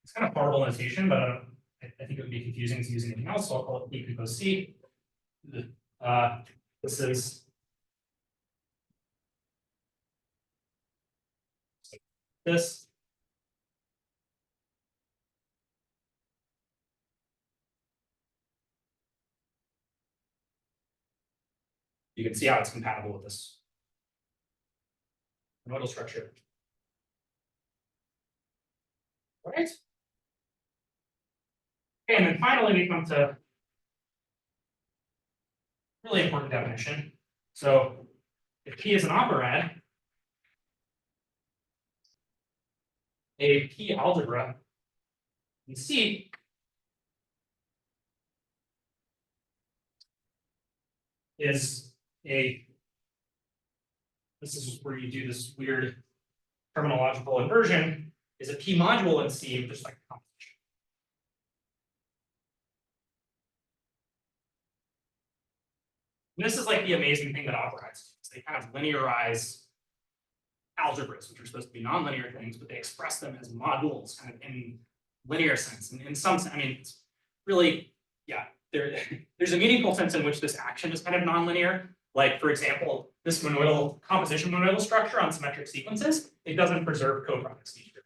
it's kind of horrible notation, but I think it would be confusing to use anything else, so I'll call it P compose C. This is this. You can see how it's compatible with this monoidal structure. All right. Okay, and then finally we come to really important definition. So if P is an operad, a P algebra in C is this is where you do this weird terminological inversion, is a P module in C, just like a composition. And this is like the amazing thing that operads do. They kind of linearize algebras, which are supposed to be nonlinear things, but they express them as modules kind of in linear sense. And in some sense, I mean, it's really, yeah, there's a meaningful sense in which this action is kind of nonlinear. Like, for example, this monoidal composition monoidal structure on symmetric sequences, it doesn't preserve coproducts to each degree.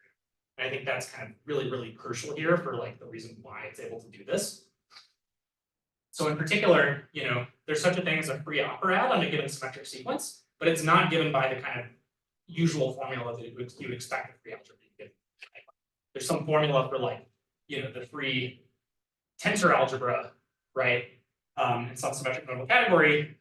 And I think that's kind of really, really crucial here for like the reason why it's able to do this. So in particular, you know, there's such a thing as a free operad on a given symmetric sequence, but it's not given by the kind of usual formula that you would expect a free algebra to be given. There's some formula for like, you know, the free tensor algebra, right? In some symmetric nodal category,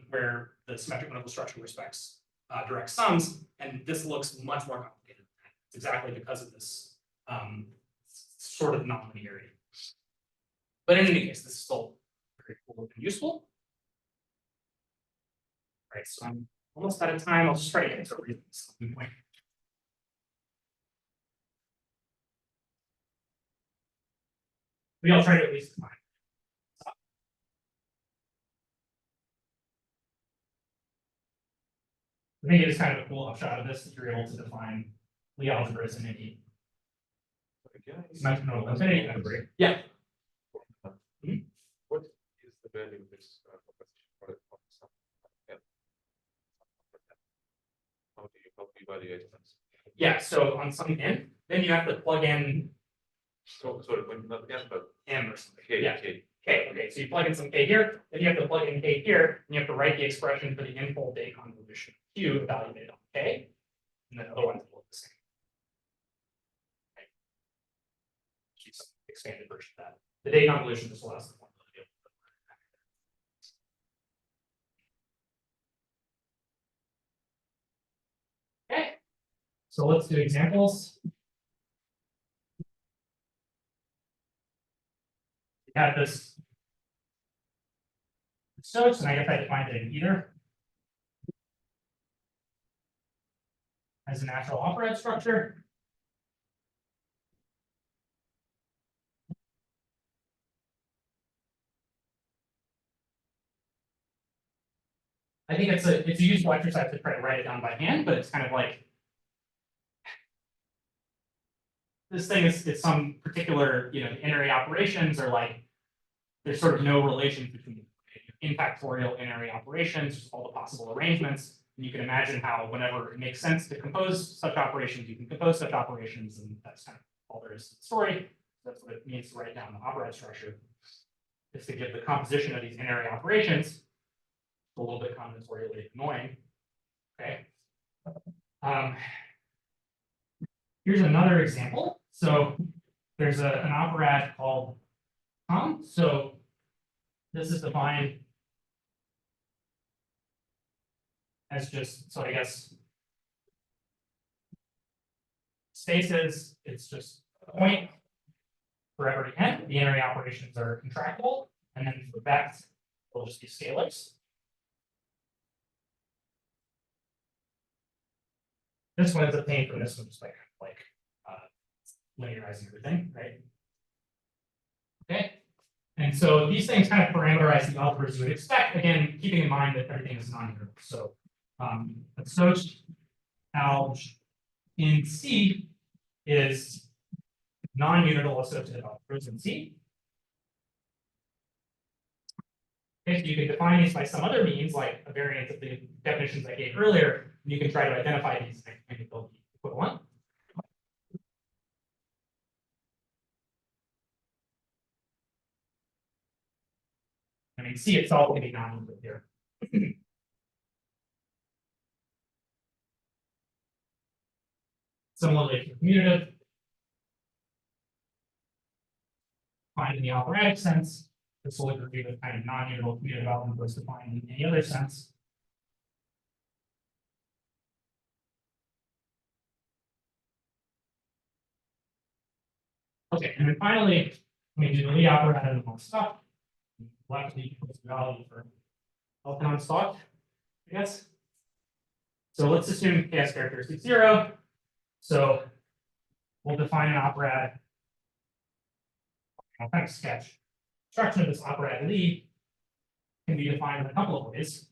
where the symmetric nodal structure respects direct sums, and this looks much more complicated. It's exactly because of this sort of nonlinearity. But in any case, this is still very cool and useful. All right, so I'm almost out of time. I'll just try to get into a reason at some point. Maybe I'll try to at least define. I think it is kind of a cool upshot of this that you're able to define Lie algebras in any symmetric nodal infinity category. Yeah. What is the value of this proposition for some? How do you evaluate this? Yeah, so on some n, then you have to plug in So sorry, when not n, but m or something. k, Yeah. k. K, okay, so you plug in some k here, then you have to plug in k here, and you have to write the expression for the n-fold day convolution q evaluated on k, and then otherwise it'll look the same. Right. Keep some expanded version of that. The day convolution just allows the formula to be able to. Okay, so let's do examples. We have this Stokes, and I guess I defined it in either as a natural operad structure. I think it's a useful exercise to try to write it down by hand, but it's kind of like this thing is some particular, you know, n-ary operations are like there's sort of no relation between in factorial n-ary operations, just all the possible arrangements. And you can imagine how whenever it makes sense to compose such operations, you can compose such operations, and that's kind of all there is to the story. That's what it means to write down the operad structure, is to give the composition of these n-ary operations a little bit combinatorially annoying. Okay. Here's another example. So there's an operad called com. So this is defined as just, so I guess spaces, it's just a point for every n. The n-ary operations are contractible, and then for vect, they'll just be scalars. This one is obtained from this one, just like linearizing everything, right? Okay. And so these things kind of parameterize the algebras you would expect, again, keeping in mind that everything is non-unital. So associative alg in C is non-unital associative algebras in C. Okay, so you can define these by some other means, like a variant of the definitions I gave earlier, and you can try to identify these and they'll be equivalent. I mean, C itself can be non-unital here. Similarly, for commutative, defined in the operatic sense, this will agree with kind of non-unital commutative algebras defined in any other sense. Okay, and then finally, we do the Lie operator and all stuff. We'll have to be value for Elkanon stock, I guess. So let's assume K has characteristic 0. So we'll define an operad. I'll kind of sketch. Construction of this operad Lie can be defined in a couple of ways.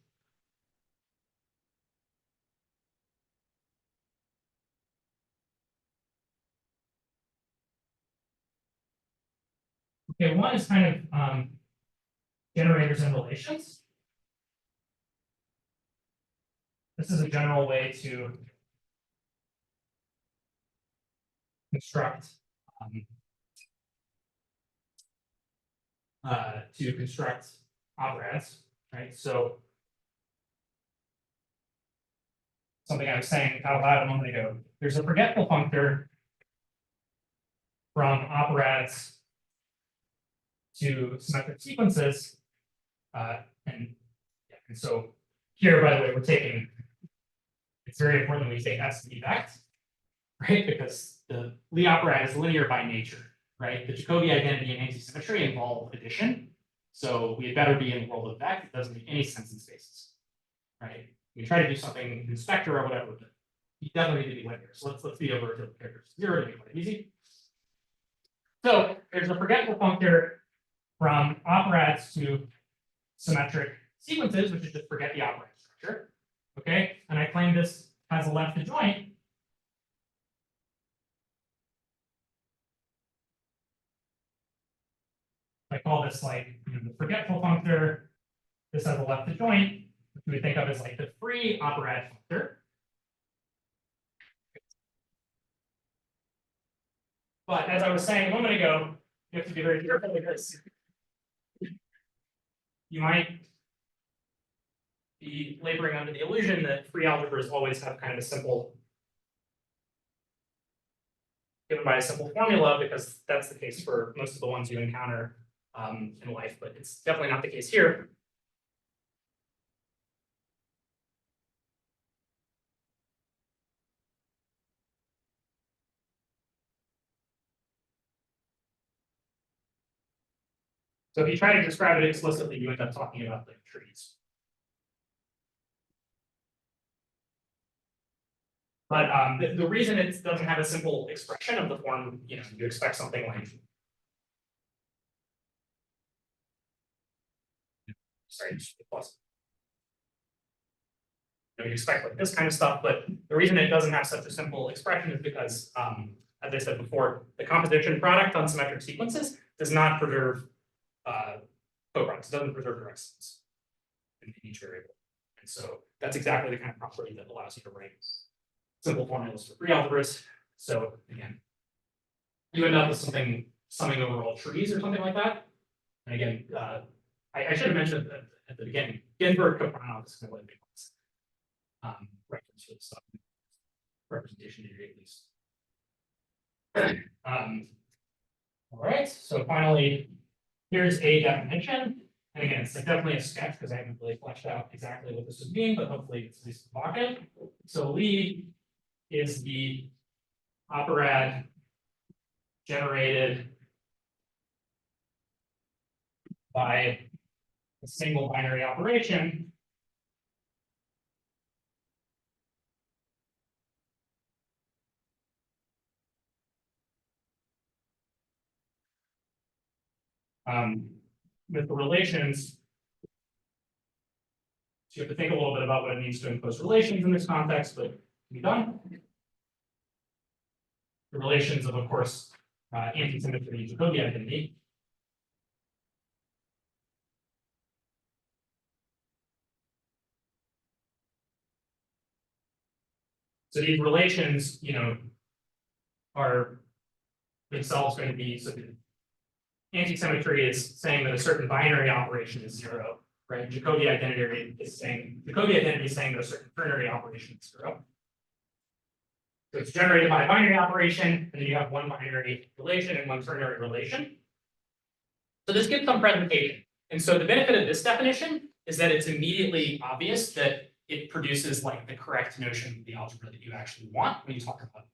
Okay, one is kind of generators and relations. This is a general way to construct operads, right? So something I was saying out loud a moment ago, there's a forgetful functor from operads to symmetric sequences. And so here, by the way, we're taking, it's very important that we take S to effect, right? Because the Lie operad is linear by nature, right? The Jacobi identity and anti-symmetry involve addition. So we had better be in the world of effect. It doesn't make any sense in spaces, right? We try to do something in spectra or whatever, but you definitely need to be linear. So let's be over to characters 0 to make it easy. So there's a forgetful functor from operads to symmetric sequences, which is just forget the operand structure. Okay, and I claim this has a left adjoint. I call this like the forgetful functor. This has a left adjoint, which we would think of as like the free operad functor. But as I was saying a moment ago, you have to be very careful because you might be laboring under the illusion that free algebras always have kind of a simple, given by a simple formula, because that's the case for most of the ones you encounter in life, but it's definitely not the case here. So if you try to describe it explicitly, you end up talking about like trees. But the reason it doesn't have a simple expression of the form, you expect something like, sorry, plus. You expect like this kind of stuff, but the reason it doesn't have such a simple expression is because, as I said before, the composition product on symmetric sequences does not preserve co-products. It doesn't preserve directions in each variable, and so that's exactly the kind of property that allows you to write simple formulas for free algebras. So again, you end up with something summing over all trees or something like that. And again, I should have mentioned at the beginning, Ginsburg Kapranov is going to let me reference for the stuff representation degree at least. All right, so finally, here's a definition. And again, it's like definitely a sketch because I haven't really fleshed out exactly what this would mean, but hopefully it's at least evocative. So Lie is the operad generated by a single binary operation with the relations. So you have to think a little bit about what it means to impose relations in this context, but can be done. The relations of course, anti-symmetry and Jacobi identity. So these relations, are themselves going to be, so the anti-symmetry is saying that a certain binary operation is 0, right? Jacobi identity is saying that a certain ternary operation is 0. So it's generated by a binary operation, and then you have one binary relation and one ternary relation. So this gives some presentation. And so the benefit of this definition is that it's immediately obvious that it produces like the correct notion of the algebra that you actually want when you talk about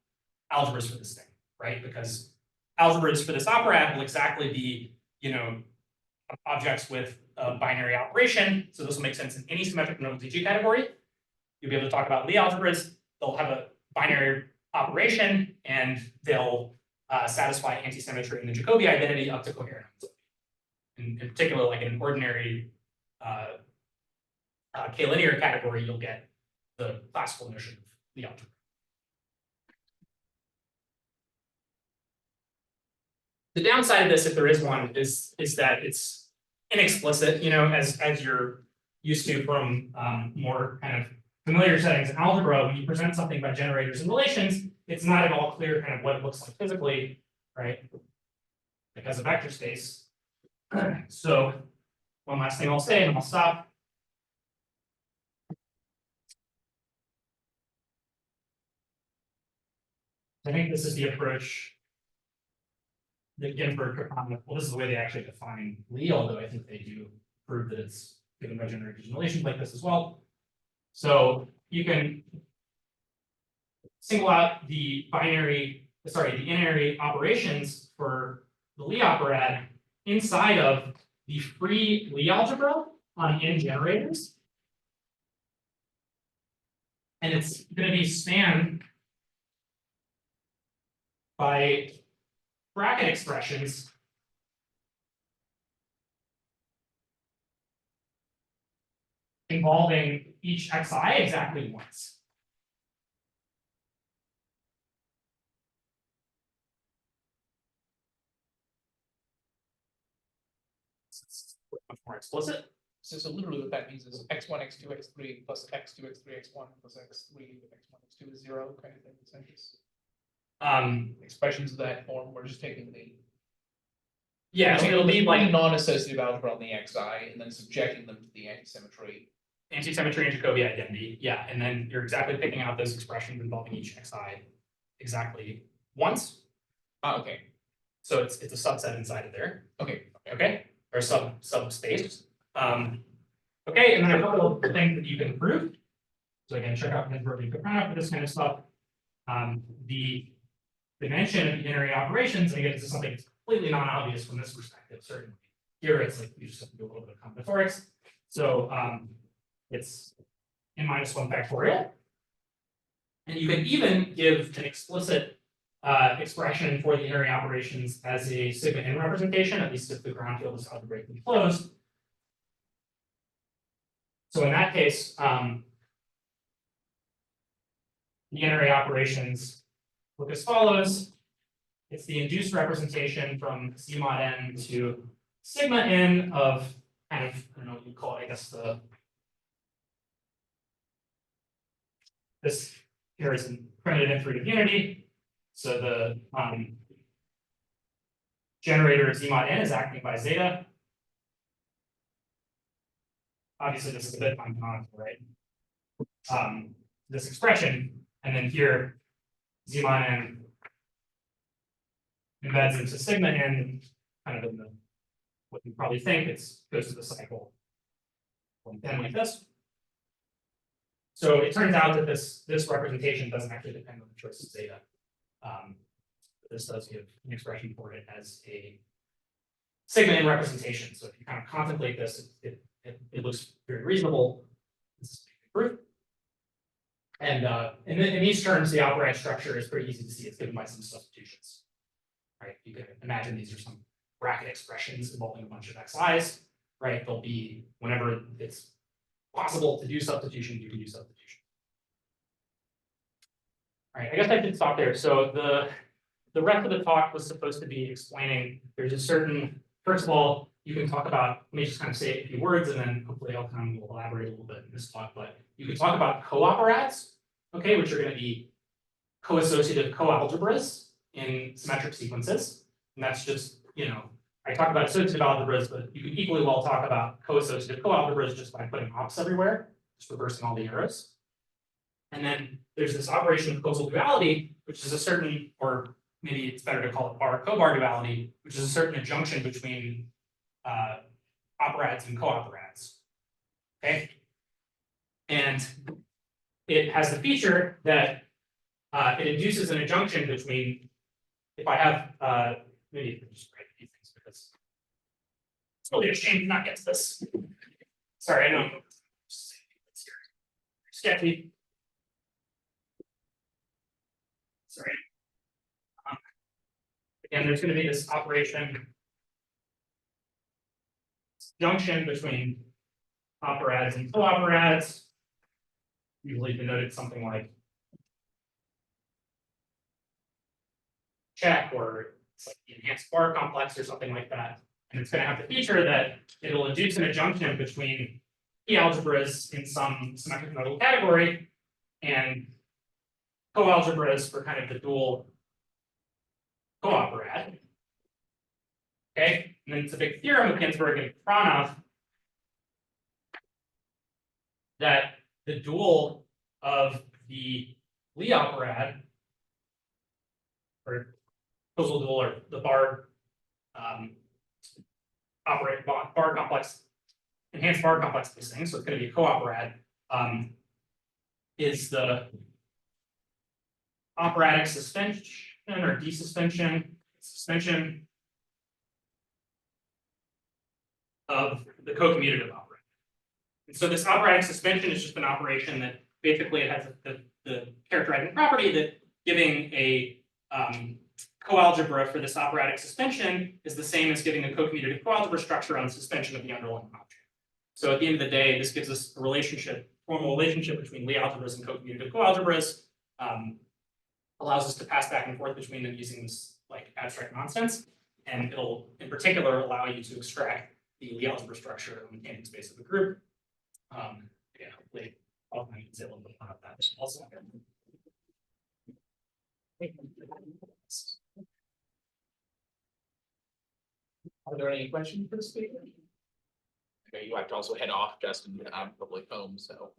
algebras for this thing, right? Because algebras for this operad will exactly be, objects with a binary operation. So this will make sense in any symmetric nomenclature category. You'll be able to talk about Lie algebras. They'll have a binary operation, and they'll satisfy anti-symmetry and the Jacobi identity up to coherence. In particular, like in an ordinary K-linear category, you'll get the classical notion of the algebra. The downside of this, if there is one, is that it's inexplicit, you know, as you're used to from more kind of familiar settings in algebra. When you present something by generators and relations, it's not at all clear kind of what it looks like physically, right? Like as a vector space. So one last thing I'll say, and I'll stop. I think this is the approach that Ginsburg took on. Well, this is the way they actually define Lie, although I think they do prove that it's given by generators and relations like this as well. So you can single out the in-array operations for the Lie operad inside of the free Lie algebra on n generators. And it's going to be spanned by bracket expressions involving each xi exactly once. Much more explicit. So literally what that means is x1, x2, x3 plus x2, x3, x1 plus x3 with x1, x2 is 0 kind of thing. Essentially. Expressions of that form, we're just taking the Yeah, so it'll be like non-associative algebra on the xi and then subjecting them to the antisymmetry. Antisymmetry and Jacobi identity. Yeah, and then you're exactly picking out those expressions involving each xi exactly once. Okay. So it's a subset inside of there. Okay. Okay, or subspace. Okay, and then a couple of things that you can prove. So again, check out Ginsburg and Caprano for this kind of stuff. The dimension of the in-array operations, and again, this is something that's completely non-obvious from this perspective, certainly. Here it's like you just have to do a little bit of combinatorics. So it's n-1 factorial. And you can even give an explicit expression for the in-array operations as a sigma n representation, at least if the ground field is algebraically closed. So in that case, the in-array operations look as follows. It's the induced representation from Z mod n to sigma n of kind of, I don't know what you call it, I guess this here is a primitive inferior unity. So the generator Z mod n is acting by zeta. Obviously, this is a bit uncanonical, right? This expression, and then here Z mod n embeds into sigma n, kind of in the what you probably think goes to the cycle then like this. So it turns out that this representation doesn't actually depend on the choice of zeta. This does give an expression for it as a sigma n representation. So if you kind of contemplate this, it looks very reasonable. This is proof. And in these terms, the operand structure is pretty easy to see. It's given by some substitutions. Right? You can imagine these are some bracket expressions involving a bunch of xi's. Right? They'll be whenever it's possible to do substitution, you can do substitution. All right, I guess I should stop there. So the rest of the talk was supposed to be explaining there's a certain, first of all, you can talk about, let me just kind of say a few words and then hopefully I'll kind of elaborate a little bit in this talk, but you can talk about co-operads, okay, which are going to be co-associative co-algebras in symmetric sequences. And that's just, you know, I talk about associative algebras, but you can equally well talk about co-associative co-algebras just by putting ops everywhere, just reversing all the arrows. And then there's this operation of Koszul duality, which is a certain, or maybe it's better to call it bar co-bar duality, which is a certain adjunction between operads and co-operads. Okay. And it has the feature that it induces an adjunction between, if I have, maybe I can just write these things because it's really a shame to not get to this. Sorry, I know. Sketchy. Sorry. Again, there's going to be this operation junction between operads and co-operads. Usually denoted something like check or It's like the enhanced bar complex or something like that. And it's gonna have the feature that it'll induce an adjunction between algebras in some symmetric nodal category and co-algebras for kind of the dual co-operad. Okay, and then it's a big theorem of Ginsburg and Kronov that the dual of the Lie operad or Koszul dual or the bar bar complex, enhanced bar complex of these things, so it's going to be a co-operad, is the operatic suspension or suspension of the co-commutative operand. And so this operatic suspension is just an operation that basically it has the characterizing property that giving a coalgebra for this operatic suspension is the same as giving a co-commutative coalgebra structure on the suspension of the underlying object. So at the end of the day, this gives us a relationship, formal relationship between Lie algebras and co-commutative coalgebras, allows us to pass back and forth between them using this like abstract nonsense, and it'll in particular allow you to extract the Lie algebra structure on the tangent space of a group. Yeah, hopefully I'll say a little bit about that also. Are there any questions for the speaker? Okay, you have to also head off, Justin, probably home, so.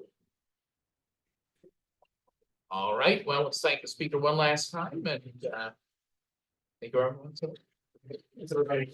All right, well, let's thank the speaker one last time and thank you everyone. Is everybody?